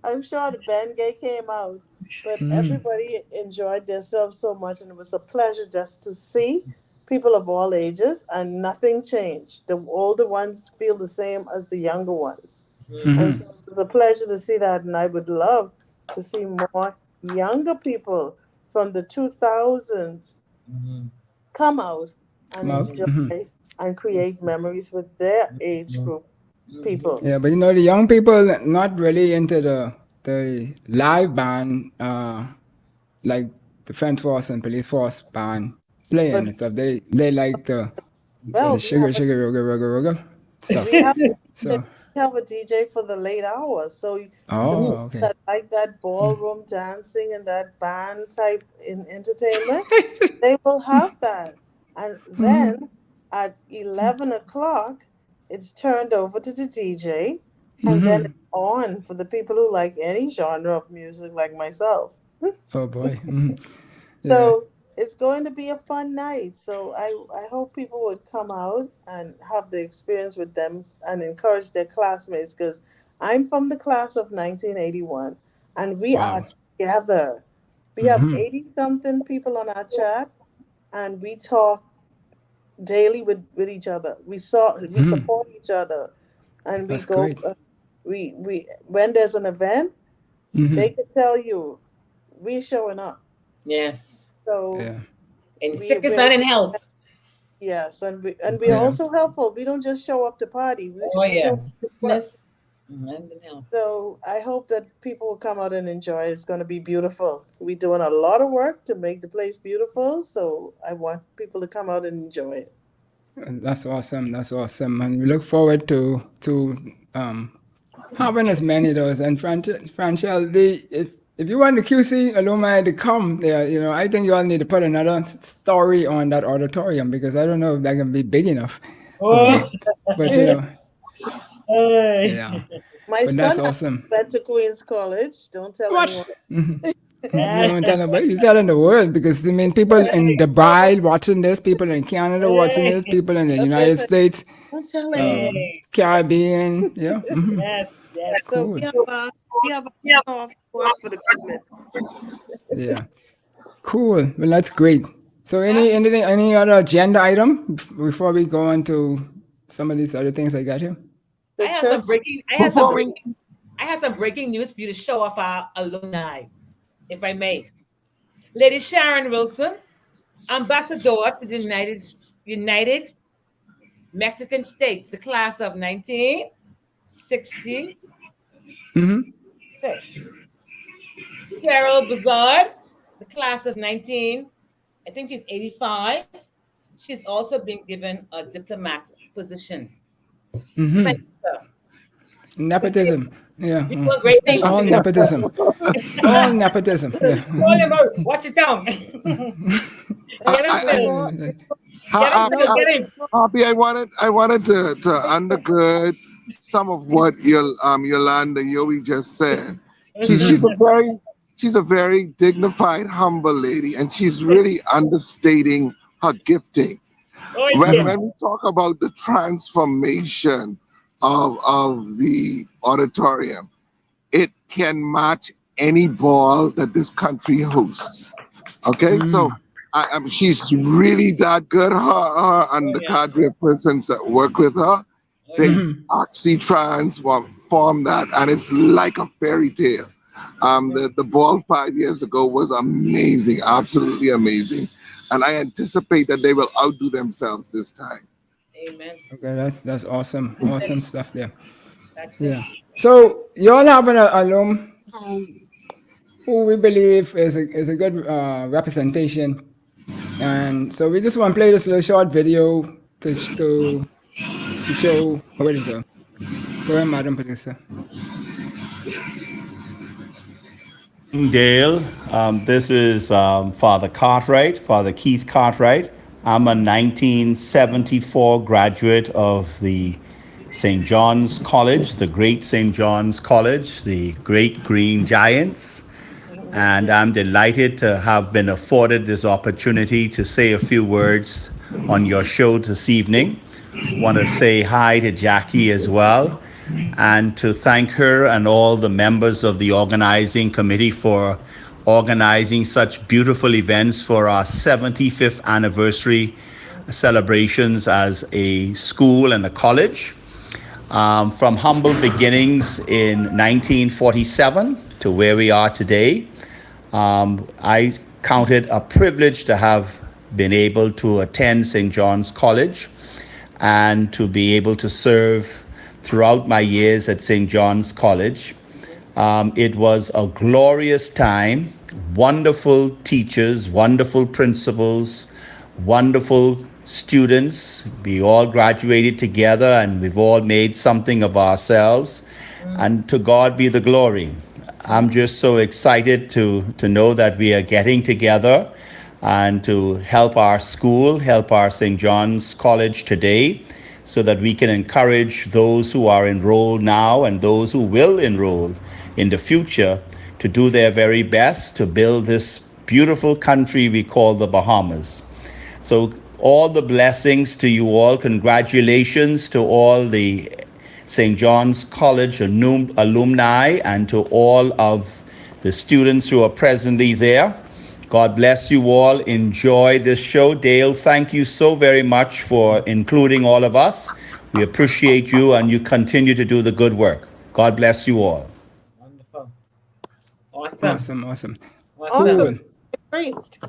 I'm sure the Bengay came out, but everybody enjoyed themselves so much, and it was a pleasure just to see people of all ages, and nothing changed. The older ones feel the same as the younger ones. And so it was a pleasure to see that, and I would love to see more younger people from the 2000s come out and enjoy and create memories with their age group people. Yeah, but you know, the young people not really into the live band, like the Defense Force and Police Force band playing and stuff. They like the sugar rugga stuff. We have a DJ for the late hours, so that like that ballroom dancing and that band type in entertainment, they will have that. And then at 11 o'clock, it's turned over to the DJ, and then it's on for the people who like any genre of music, like myself. Oh boy! So it's going to be a fun night. So I hope people would come out and have the experience with them and encourage their classmates, because I'm from the class of 1981, and we are together. We have 80-something people on our chat, and we talk daily with each other. We support each other, and we go. We when there's an event, they can tell you we're showing up. Yes. So in sickness and in health. Yes, and we're also helpful. We don't just show up to party. Sickness. So I hope that people will come out and enjoy. It's going to be beautiful. We're doing a lot of work to make the place beautiful. So I want people to come out and enjoy it. That's awesome. That's awesome. And we look forward to having as many of those. And Franchelle, if you want the QC alumni to come there, you know, I think you all need to put another story on that auditorium, because I don't know if that can be big enough. But you know. My son went to Queen's College. Don't tell anyone. You tell nobody. You're telling the world, because I mean, people in Dubai watching this, people in Canada watching this, people in the United States, Caribbean. Yes. Cool. So we have a for the goodness. Cool. Well, that's great. So any other agenda item before we go on to some of these other things I got here? I have some breaking news for you to show off our alumni, if I may. Lady Sharon Wilson, ambassador to the United Mexican States, the class of 1966. Carol Bazard, the class of 1985. She's also been given a diplomat position. Nepotism. Great thing. All nepotism. All nepotism. Watch it down. Poppy, I wanted to undergird some of what Yolanda Yowie just said. She's a very dignified, humble lady, and she's really understating her gifting. When we talk about the transformation of the auditorium, it can match any ball that this country hosts. Okay, so she's really that good. Her and the cadre of persons that work with her, they actually transform that, and it's like a fairy tale. The ball 5 years ago was amazing, absolutely amazing, and I anticipate that they will outdo themselves this time. Amen. Okay, that's awesome, awesome stuff there. Yeah. So you all have an alum who we believe is a good representation, and so we just want to play this little short video to show. Where did it go? Go ahead, Madam Producer. Dale, this is Father Cartwright, Father Keith Cartwright. I'm a 1974 graduate of the St. John's College, the great St. John's College, the great Green Giants. And I'm delighted to have been afforded this opportunity to say a few words on your show this evening. Want to say hi to Jackie as well, and to thank her and all the members of the organizing committee for organizing such beautiful events for our 75th anniversary celebrations as a school and a college. From humble beginnings in 1947 to where we are today, I count it a privilege to have been able to attend St. John's College and to be able to serve throughout my years at St. John's College. It was a glorious time, wonderful teachers, wonderful principals, wonderful students. We all graduated together and we've all made something of ourselves. And to God be the glory. I'm just so excited to know that we are getting together and to help our school, help our St. John's College today, so that we can encourage those who are enrolled now and those who will enroll in the future to do their very best to build this beautiful country we call the Bahamas. So all the blessings to you all. Congratulations to all the St. John's College alumni and to all of the students who are presently there. God bless you all. Enjoy this show. Dale, thank you so very much for including all of us. We appreciate you, and you continue to do the good work. God bless you all. Wonderful. Awesome. Awesome. Awesome. Priest.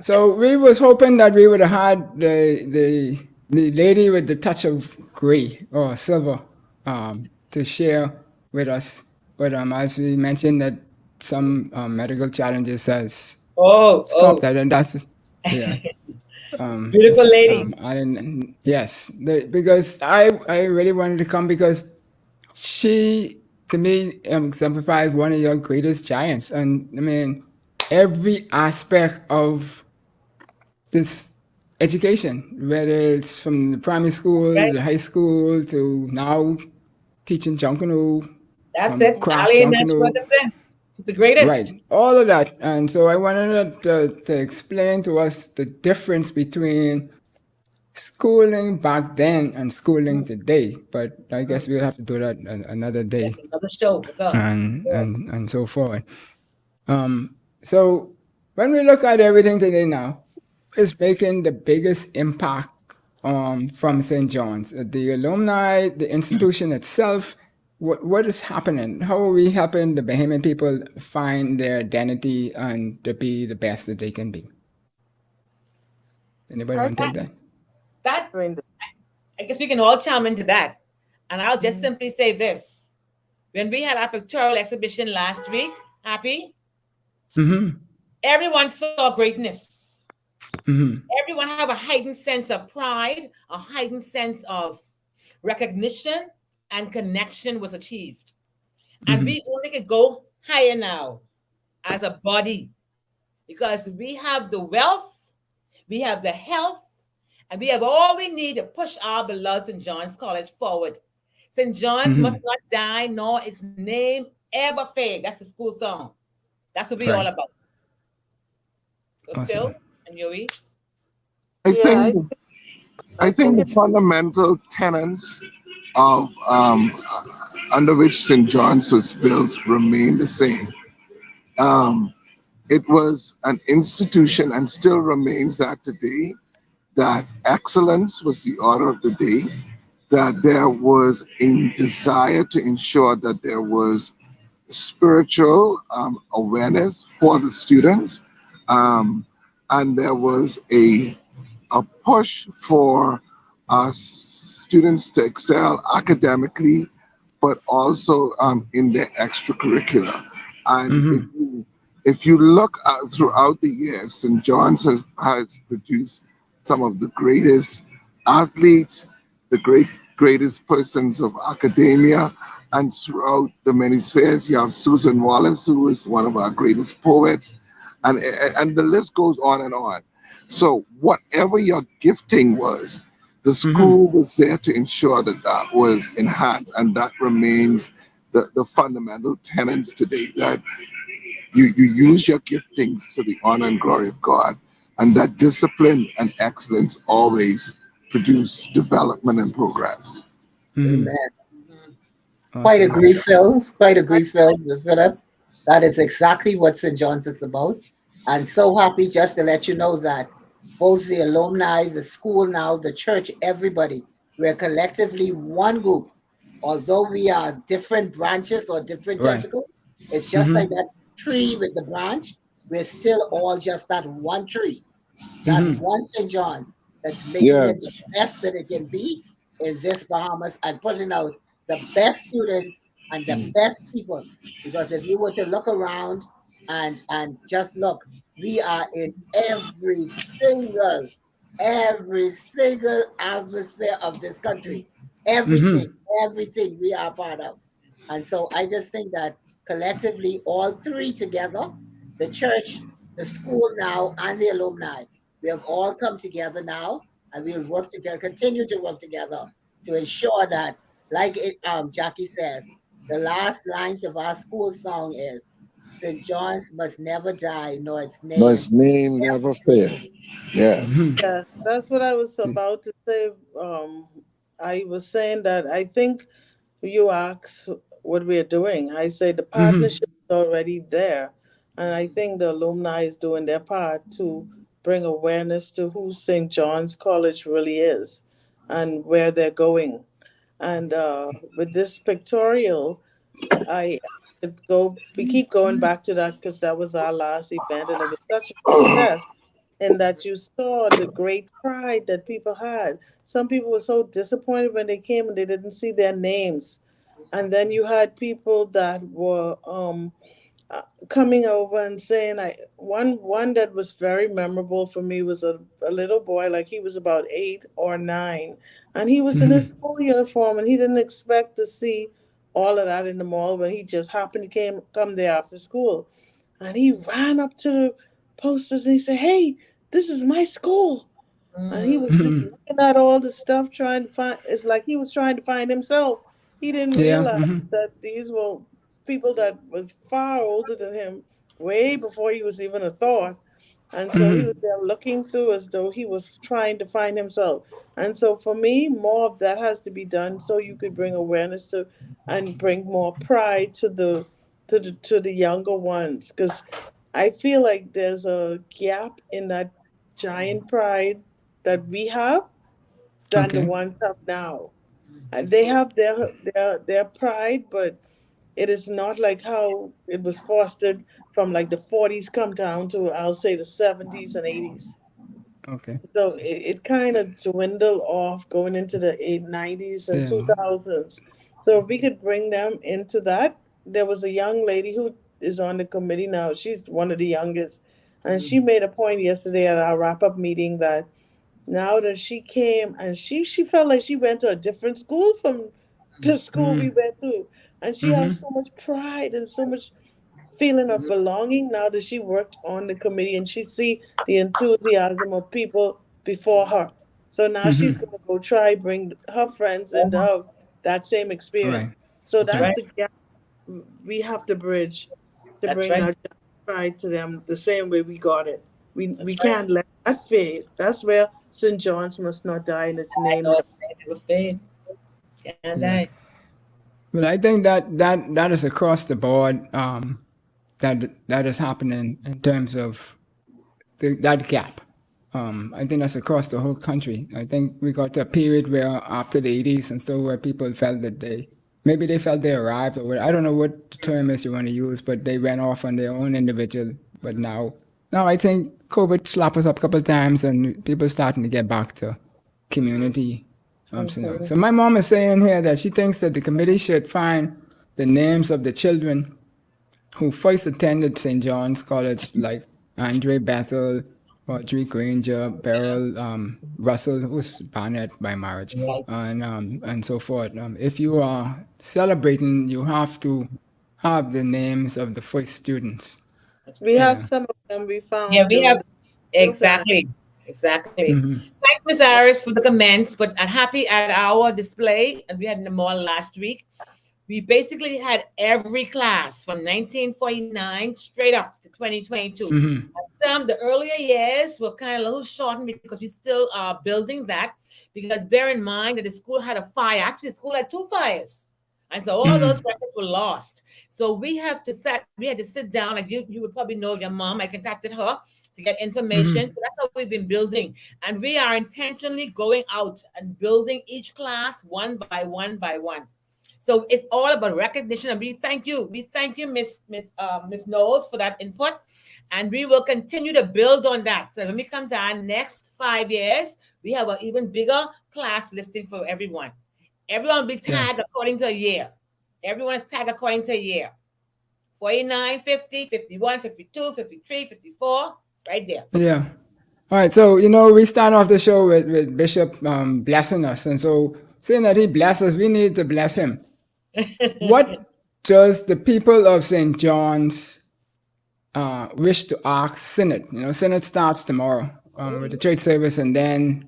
So we was hoping that we would have had the lady with the touch of gray or silver to share with us. But as we mentioned, that some medical challenges has stopped that, and that's beautiful lady. Because I really wanted to come because she, to me, exemplifies one of your greatest giants, and I mean every aspect of this education, whether it's from the primary school, the high school, to now teaching Junkanoo. That's it. Craft Ali, that's what it's in. It's the greatest. Right, all of that. And so I wanted to explain to us the difference between schooling back then and schooling today. But I guess we'll have to do that another day. That's another show. And so forth. So when we look at everything today now, it's making the biggest impact from St. John's. The alumni, the institution itself. What is happening? How are we helping the Bahamian people find their identity and to be the best that they can be? Anybody want to take that? That's, I guess we can all chime into that. And I'll just simply say this. When we had our pictorial exhibition last week, Happy, everyone saw greatness. Everyone have a heightened sense of pride, a heightened sense of recognition, and connection was achieved. And we only can go higher now as a body because we have the wealth, we have the health, and we have all we need to push our beloved St. John's College forward. St. John's must not die, nor its name ever fade. That's the school song. That's what we all Right. about. So Awesome. Phil and Yuri. I Yeah, think I I think think the it's fundamental tenets of under which St. John's was built remain the same. Um, it was an institution and still remains that today, that excellence was the order of the day, that there was a desire to ensure that there was spiritual awareness for the students, um, and there was a push for students to excel academically, but also in their extracurricular. And if you look throughout the years, St. John's has produced some of the greatest athletes, the greatest persons of academia, and throughout the many spheres. You have Susan Wallace, who is one of our greatest poets, and the list goes on and on. So whatever your gifting was, the school was there to ensure that that was enhanced, and that remains the fundamental tenets today, that you use your giftings to the honor and glory of God, and that discipline and excellence always produce development and progress. Amen. Quite Awesome. agree, Phil. Quite agree, Philip. That is exactly what St. John's is about. And so happy just to let you know that both the alumni, the school now, the church, everybody, we're collectively one group. Although we are different branches or different Right. tentacles, it's just like that tree with the branch. We're still all just that one tree, that one St. John's that's making it the Yes. best that it can be in this Bahamas and putting out the best students and the best people. Because if you were to look around and just look, we are in single every single atmosphere of this country. Everything we are part of. And so I just think that collectively, all three together, the church, the school now, and the alumni, we have all come together now, and we'll work together, continue to work together to ensure that, like Jackie says, the last lines of our school song is, St. John's must never die, nor its No, name. its name never fail. Yes. Yeah, that's what I was about to say. I was saying that I think you asked what we're doing. I say the partnership is already there, and I think the alumni is doing their part to bring awareness to who St. John's College really is and where they're going. And with this pictorial, I could go. We keep going back to that because that was our last event, and it was such a success. And that you saw the great pride that people had. Some people were so disappointed when they came and they didn't see their names, and then you had people that were coming over and saying, I one that was very memorable for me was a little boy, like he was about 8 or 9, and he was in his school uniform, and he didn't expect to see all of that in the mall when he just happened to come there after school, and he ran up to the posters and he said, "Hey, this is my school." And he was just looking at all the stuff, trying to find. It's like he was trying to find himself. He didn't Yeah. realize that these were people that was far older than him, way before he was even a thought. And so he was there looking through as though he was trying to find himself. And so for me, more of that has to be done so you could bring awareness to and bring more pride to the younger ones. Because I feel like there's a gap in that giant pride that we have than the Okay. ones have now. And they have their pride, but it is not like how it was fostered from like the 40s come down to, I'll say, the 70s and 80s. Okay. So it kind of dwindled off going into the 90s and Yeah. 2000s. So if we could bring them into that, there was a young lady who is on the committee now. She's one of the youngest. And she made a point yesterday at our wrap up meeting that now that she came and she felt like she went to a different school from the school we went to. And she has so much pride and so much feeling of belonging now that she worked on the committee and she see the enthusiasm of people before her. So now she's gonna go try bring her friends into that same experience. Right. So Okay. that's the gap we have to bridge to bring that pride to them the same way we got it. We can't let that fade. That's where St. John's must not die in its name. Never fade. Can't die. But I think that is across the board. That is happening in terms of that gap. I think that's across the whole country. I think we got to a period where after the 80s and so where people felt that they felt they arrived, or I don't know what the term is you want to use, but they went off on their own individual. But now I think COVID slapped us up a couple of times and people starting to get back to community. So my mom is saying here that she thinks that the committee should find the names of the children who first attended St. John's College, like Andre Bethel, Audrey Granger, Beryl Russell, who's Barnett by marriage, and so forth. If you are celebrating, you have to have the names of the first students. We have some of them we found. Yeah, we have. Exactly. Thanks, Ms. Harris, for the comments. But I'm happy at our display, and we had in the mall last week. We basically had every class from 1949 straight up to 2022. The earlier years were kind of a little shortened because we still are building that. Because bear in mind that the school had a fire. Actually, the school had 2 fires. And so all those records were lost. So we had to sit down, and you would probably know your mom. I contacted her to get information. So that's how we've been building. And we are intentionally going out and building each class one by one by one. So it's all about recognition, and we thank you. We thank you, Miss Knowles, for that input, and we will continue to build on that. So when we come to our next 5 years, we have an even bigger class listing for everyone. Everyone will be tagged according to a year. Everyone is tagged according to a year. 49, 50, 51, 52, 53, 54, right there. Yeah. All right. So, we start off the show with Bishop blessing us. And so saying that he blesses, we need to bless him. What does the people of St. John's wish to ask Synod? Synod starts tomorrow with the church service, and then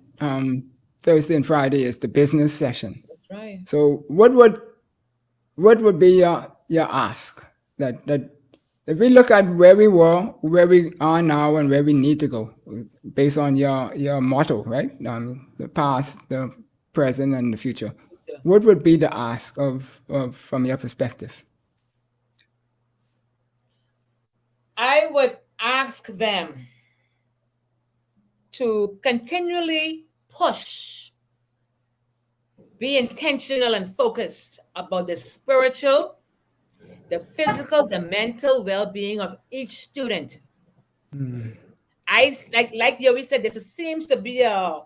Thursday and Friday is the business session. That's right. So what would be your ask? That if we look at where we were, where we are now, and where we need to go, based on your motto, right? The past, the present, and the future. What would be the ask of from your perspective? I would ask them to continually push, be intentional and focused about the spiritual, the physical, the mental well-being of each student. I like you always said, there seems to be a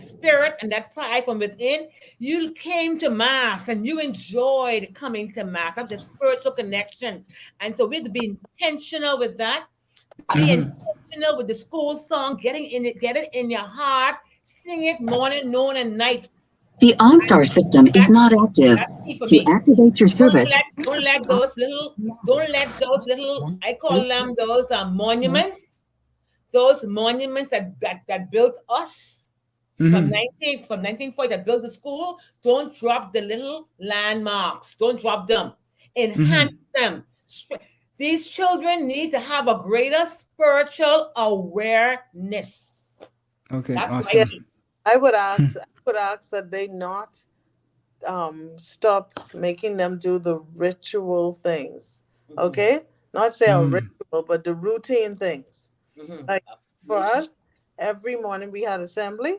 spirit and that pride from within. You came to Mass and you enjoyed coming to Mass. That's the spiritual connection. And so we have to be intentional with that. Be intentional with the school song, get it in your heart, sing it morning, noon, and night. The OnStar system is not active. To activate your service, don't let those little, I call them those monuments. Those monuments that built us. From 1940 that built the school, don't drop the little landmarks. Don't drop them. Enhance them. These children need to have a greater spiritual awareness. Okay, that's awesome. I would ask that they not stop making them do the ritual things. Okay, not say a ritual, but the routine things. Like for us, every morning we had assembly.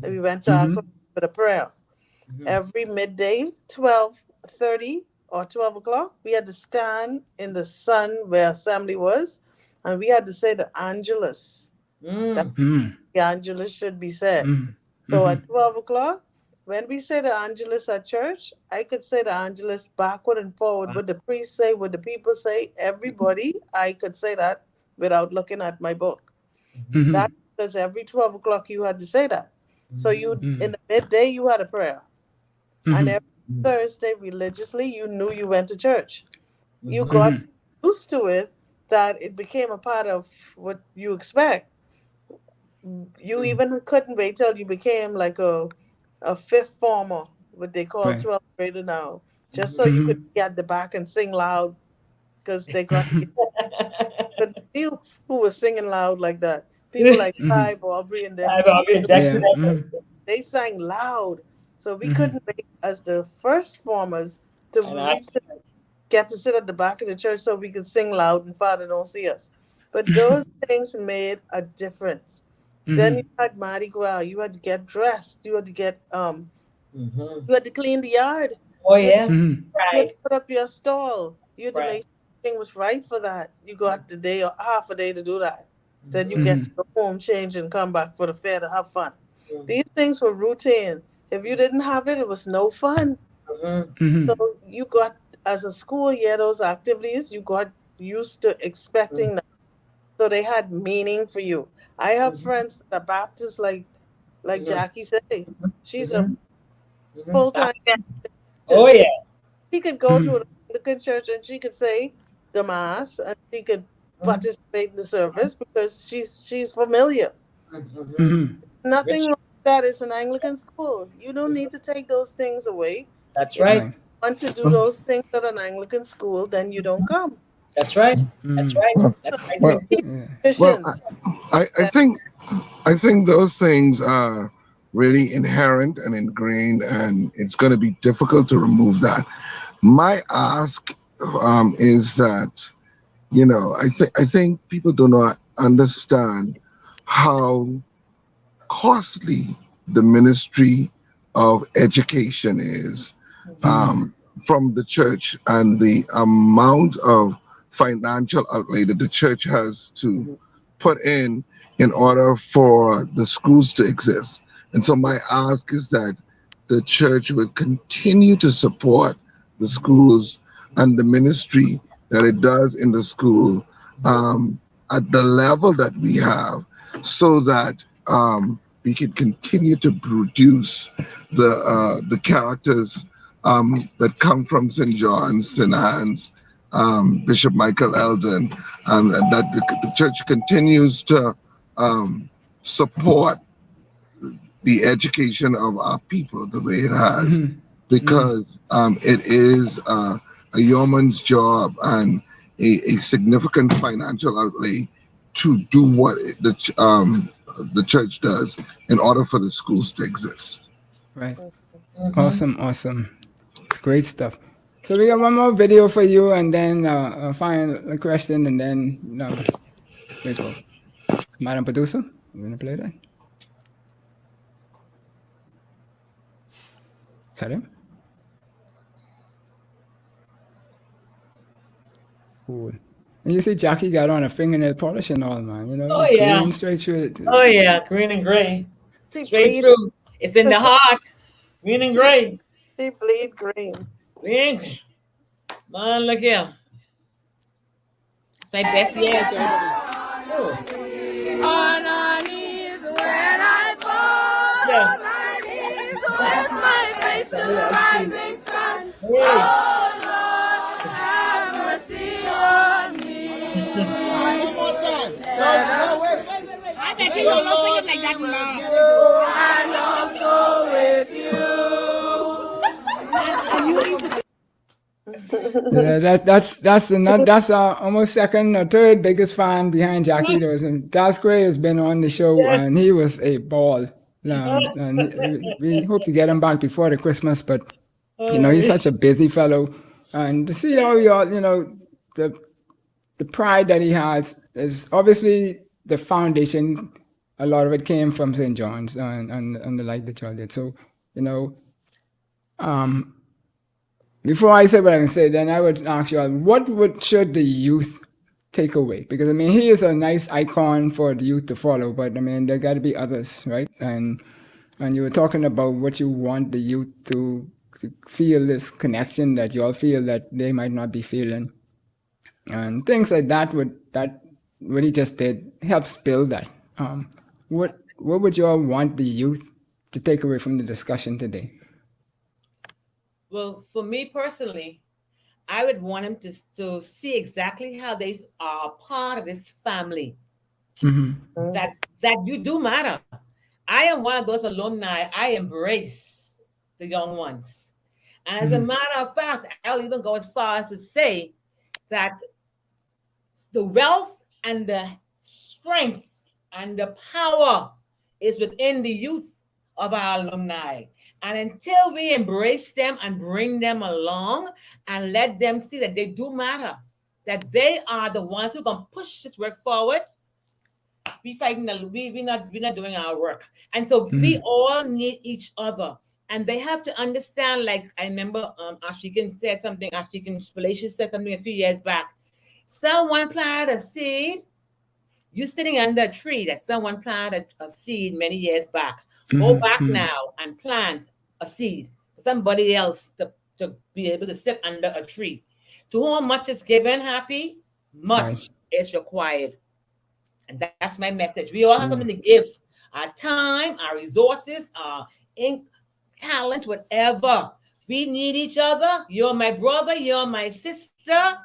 And we went to our class for the prayer. Every midday, 12:30 or 12 o'clock, we had to stand in the sun where assembly was, and we had to say the Angelus. The Angelus should be said. So at 12 o'clock, when we say the Angelus at church, I could say the Angelus backward and forward. What the priest say, what the people say, everybody, I could say that without looking at my book. That's because every 12 o'clock you had to say that. So you in the midday you had a prayer, and every Thursday religiously you knew you went to church. You got used to it that it became a part of what you expect. You even couldn't wait till you became like a fifth former what they call Right. 12th grader now, just so you could be at the back and sing loud because they got to get couldn't deal who was singing loud like that. People like Ty Aubrey and them, they sang loud. So we couldn't wait as the first formers to get to sit at the back of the church so we could sing loud and Father don't see us. But those things made a difference. Then you had Mardi Gras. You had to get dressed. You had to get you had to clean the yard. Oh yeah, You had right. to put up your stall. You had to make sure everything was right for that. You got the day or half a day to do that. Then you get to go home, change, and come back for the fair to have fun. These things were routine. If you didn't have it, it was no fun. So you got, as a school year, those activities, you got used to expecting them. So they had meaning for you. I have friends that are Baptists, like Jackie said. She's a full-time Baptist. Oh yeah. She could go to an Anglican church and she could say the mass and she could participate in the service because she's familiar. Nothing wrong with that. It's an Anglican school. You don't need to take those things away. That's If right. you want to do those things at an Anglican school, then you don't come. That's right. That's right. That's right. Well, I think those things are really inherent and ingrained, and it's going to be difficult to remove that. My ask is that, you know, I think people do not understand how costly the ministry of education is from the church, and the amount of financial outlay that the church has to put in order for the schools to exist. And so my ask is that the church would continue to support the schools and the ministry that it does in the school at the level that we have, so that we can continue to produce the characters that come from St. John's, St. Anne's, Bishop Michael Eldon, and that the church continues to support the education of our people the way it has, because it is a yeoman's job and a significant financial outlay to do what the church does in order for the schools to exist. Right. Awesome. It's great stuff. So we got one more video for you, and then a final question, and then we go. Madam Producer, you want to play that? Is that him? Cool. And you see Jackie got on a fingernail polish and all, man. You know, Oh yeah. green straight through it. Oh yeah, green and gray. Straight through. It's in the heart. Green and gray. They bleed green. Green. Man, look here. It's my best year, On our knees when I fall. On my knees with my face to the rising sun. Oh Lord, have mercy on me. One more time. No, wait. I bet you don't sing it like that now. And also with you. Yeah, that's almost second or third biggest fan behind Jackie. Das Gray has been on the show, and he was a ball. And we hope to get him back before the Christmas, but you know, he's such a busy fellow, and to see how the pride that he has is obviously the foundation. A lot of it came from St. John's and the like that y'all did. So, you know, before I say what I can say, then I would ask you all, what should the youth take away? Because I mean, he is a nice icon for the youth to follow, but I mean, there got to be others, right? And you were talking about what you want the youth to feel, this connection that you all feel that they might not be feeling, and things like that. What he just did helps build that. What would you all want the youth to take away from the discussion today? Well, for me personally, I would want them to see exactly how they are part of this family. That you do matter. I am one of those alumni I embrace the young ones. And as a matter of fact, I'll even go as far as to say that the wealth and the strength and the power is within the youth of our alumni. And until we embrace them and bring them along and let them see that they do matter, that they are the ones who can push this work forward, we're not doing our work. And so we all need each other. And they have to understand, like I remember Ashikin said something, Ashikin Spalacious said something a few years back. Someone planted a seed. You're sitting under a tree that someone planted a seed many years back. Go back now and plant a seed for somebody else to be able to sit under a tree. To whom much is given, happy, much is required. And that's my message. We all have something to give. Our time, our resources, our ink, talent, whatever. We need each other. You're my brother. You're my sister.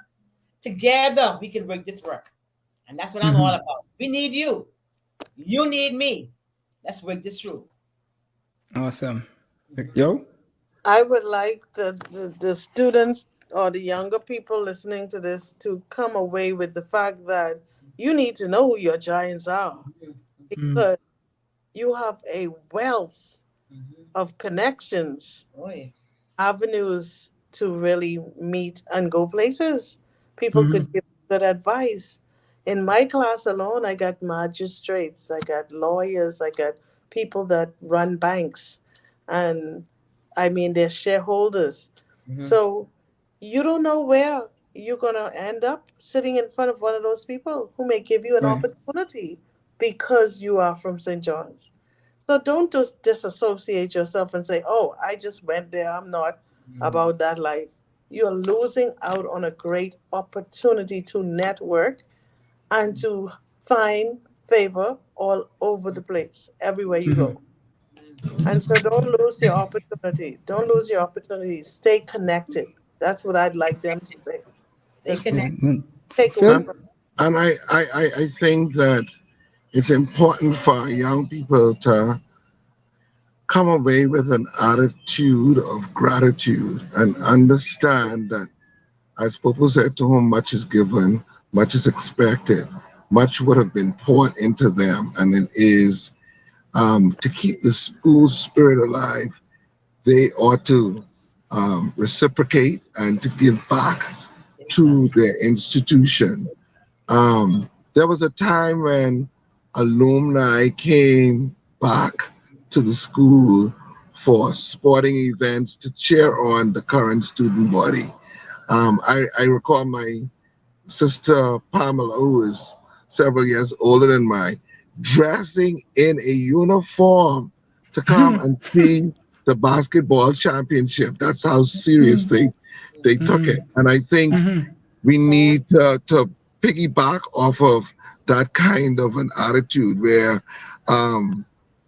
Together, we can make this work. And that's what I'm all about. We need you. You need me. Let's work this through. Awesome. Yo? I would like the students or the younger people listening to this to come away with the fact that you need to know who your giants are, because you have a wealth of connections, avenues to really meet and go places. People could give good advice. In my class alone, I got magistrates, I got lawyers, I got people that run banks, and I mean, they're shareholders. So you don't know where you're going to end up sitting in front of one of those people who may give you an opportunity because you are from St. John's. So don't just disassociate yourself and say, oh, I just went there. I'm not about that life. You're losing out on a great opportunity to network and to find favor all over the place, everywhere you go. And so don't lose your opportunity. Don't lose your opportunity. Stay connected. That's what I'd like them to say. Stay connected. Take and I think that it's important for young people to come away with an attitude of gratitude and understand that, as Popo said, to whom much is given, much is expected, much would have been poured into them, and it is to keep the school spirit alive, they ought to reciprocate and to give back to their institution. There was a time when alumni came back to the school for sporting events to cheer on the current student body. I recall my sister Pamela, who is several years older than mine, dressing in a uniform to come and see the basketball championship. That's how serious they took it. And I think we need to piggyback off of that kind of an attitude where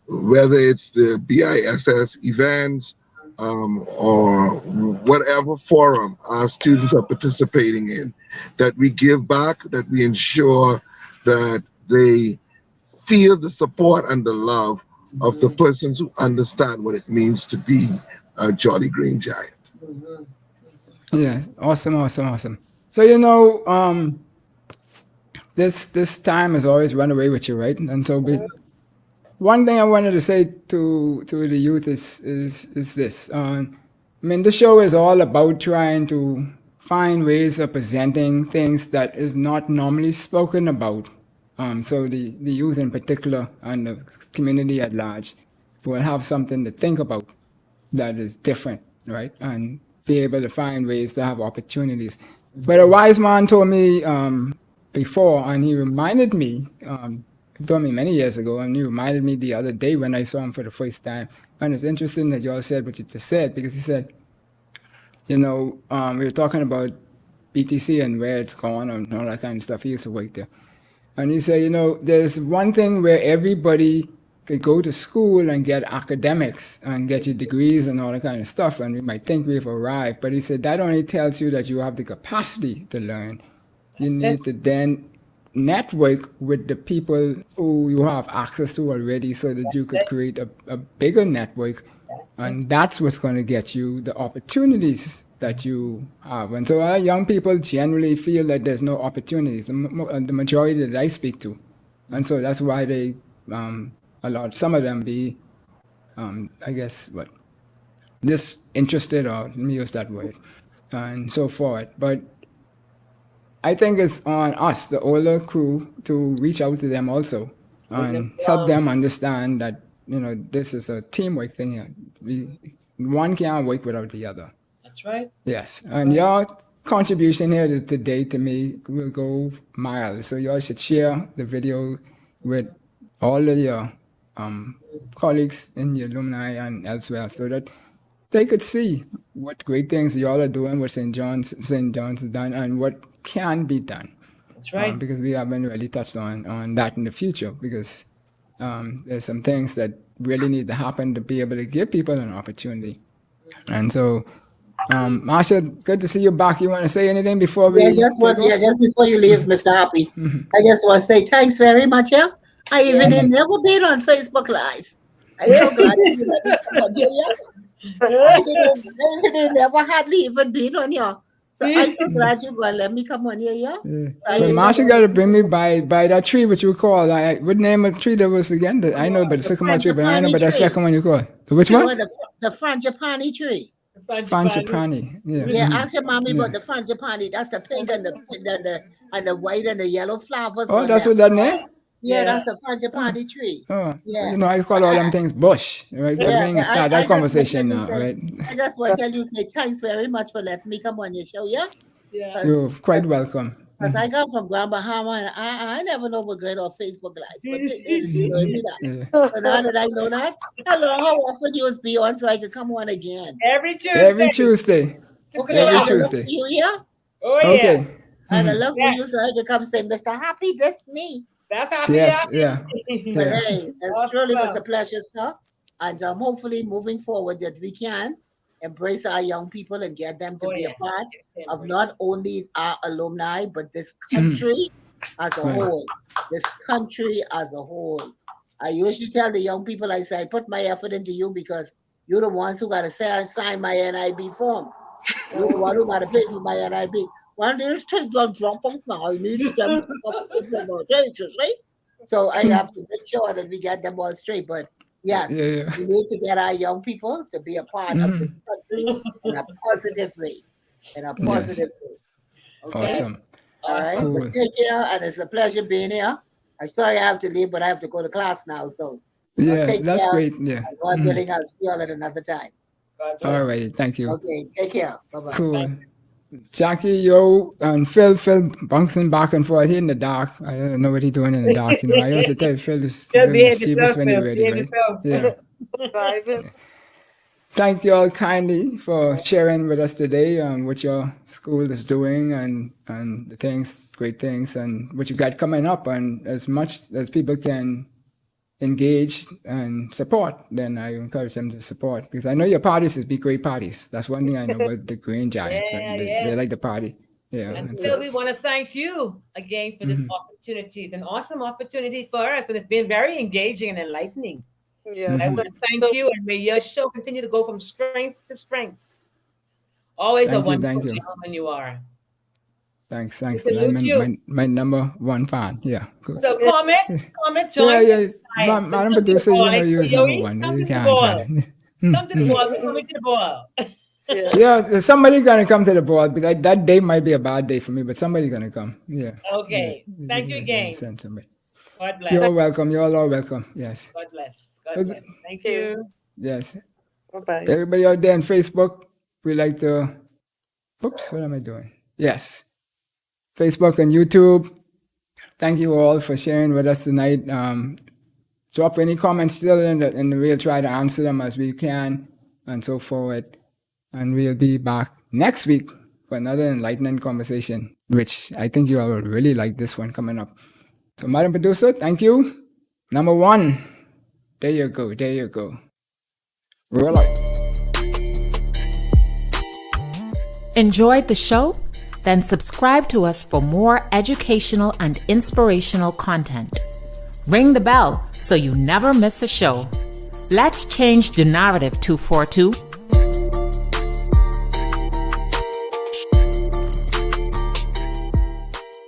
whether it's the BISS events or whatever forum our students are participating in, that we give back, that we ensure that they feel the support and the love of the persons who understand what it means to be a Jolly Green Giant. Yeah, awesome. So, you know, this time has always run away with you, right? And so one thing I wanted to say to the youth is this. I mean, the show is all about trying to find ways of presenting things that is not normally spoken about. So the youth in particular and the community at large will have something to think about that is different, right? And be able to find ways to have opportunities. But a wise man told me before, and he reminded me, he told me many years ago, and he reminded me the other day when I saw him for the first time. And it's interesting that you all said what you just said, because he said, you know, we were talking about BTC and where it's gone and all that kind of stuff. He used to work there. And he said, you know, there's one thing where everybody could go to school and get academics and get your degrees and all that kind of stuff, and we might think we've arrived. But he said that only tells you that you have the capacity to learn. You need to then network with the people who you have access to already so that you could create a bigger network. And that's what's going to get you the opportunities that you have. And so our young people generally feel that there's no opportunities, the majority that I speak to. And so that's why they, some of them be, I guess, disinterested, or let me use that word, and so forth. But I think it's on us, the older crew, to reach out to them also and help them understand that, this is a teamwork thing here. One can't work without the other. That's right. Yes. And your contribution here today to me will go miles. So y'all should share the video with all of your colleagues in your alumni and elsewhere so that they could see what great things y'all are doing, what St. John's has done, and what can be done. That's right. Because we haven't really touched on that in the future, because there's some things that really need to happen to be able to give people an opportunity. And so, Marsha, good to see you back. You want to say anything before we just before you leave, Mr. Happy, I just want to say thanks very much. Yeah, I even never been on Facebook Live. I'm so glad you let me come on here. I never hardly even been on here. So I'm so glad you going to let me come on here, yeah? But Marsha got to bring me by that tree, which you call, what name of tree that was again? I know about the sycamore tree, but I know about that second one you call. Which one? The frangipani tree. Frangipani. Yeah, ask your mommy about the frangipani. That's the pink and the white and the yellow flowers. Oh, that's what that name? Yeah, that's the frangipani tree. Oh, yeah. I call all them things bush, right? We're going to start that conversation now, right? I just want to tell you, thanks very much for letting me come on your show, yeah? Yeah. You're quite welcome. Because I come from Grand Bahama, and I never know what going on Facebook Live. But you know that. So now that I know that, I know how often you be on so I can come on again. Every Tuesday. Every Tuesday. Okay, every Tuesday. You here? Oh, yeah. Okay. And I love you so I can come say, Mr. Happy, that's me. That's happy. Yes, happy. yeah. But hey, it truly was a pleasure, sir. And hopefully moving forward that we can embrace our young people and get them to be a part of not only our alumni, but this country as a whole. This country as a whole. I usually tell the young people, I say, I put my effort into you because you're the ones who got to sign my NIB form. You're the one who got to pay for my NIB. One of these things don't drop off now. I need them to come up with right? So I have to make sure that we get them all straight. But yes, we need to get our young people to be a part of this country in a positive way. Okay? Awesome. All right. Cool. But take care, and it's a pleasure being here. I'm sorry I have to leave, but I have to go to class now. So that's great. Yeah. God willing, I'll see you all at another time. All right. Thank you. Okay. Take care. Bye-bye. Cool. Jackie, yo, and Phil bouncing back and forth. He in the dark. I don't know what he's doing in the dark. I used to tell Phil to see us when he's ready, right? Yeah. Thank you all kindly for sharing with us today what your school is doing and the things, great things, and what you got coming up. And as much as people can engage and support, then I encourage them to support, because I know your parties is be great parties. That's one thing I know about the Green Giants. They like the party. Yeah. And Phil, we want to thank you again for this opportunity. It's an awesome opportunity for us, and it's been very engaging and enlightening. Yes. I want to thank you, and may your show continue to go from strength to strength. Always a wonderful gentleman you are. Thanks. I'm my number one fan. Yeah. Cool. So comment, join. Yeah. Madam Producer, you're number one. Come to the ball. Come to the ball. Come to the ball. Yeah, somebody's gonna come to the ball, but that day might be a bad day for me, but somebody's gonna come. Yeah. Okay. Thank you again. God bless. You're welcome. You're all welcome. Yes. God bless. God bless. Thank you. Yes. Bye-bye. Everybody out there on Facebook, we like to. Oops, what am I doing? Yes. Facebook and YouTube. Thank you all for sharing with us tonight. Drop any comments still and we'll try to answer them as we can and so forward. And we'll be back next week for another enlightening conversation, which I think you all will really like this one coming up. So, Madam Producer, thank you. Number one. There you go. Roll out. Enjoyed the show? Then subscribe to us for more educational and inspirational content. Ring the bell so you never miss a show. Let's change the narrative, 242.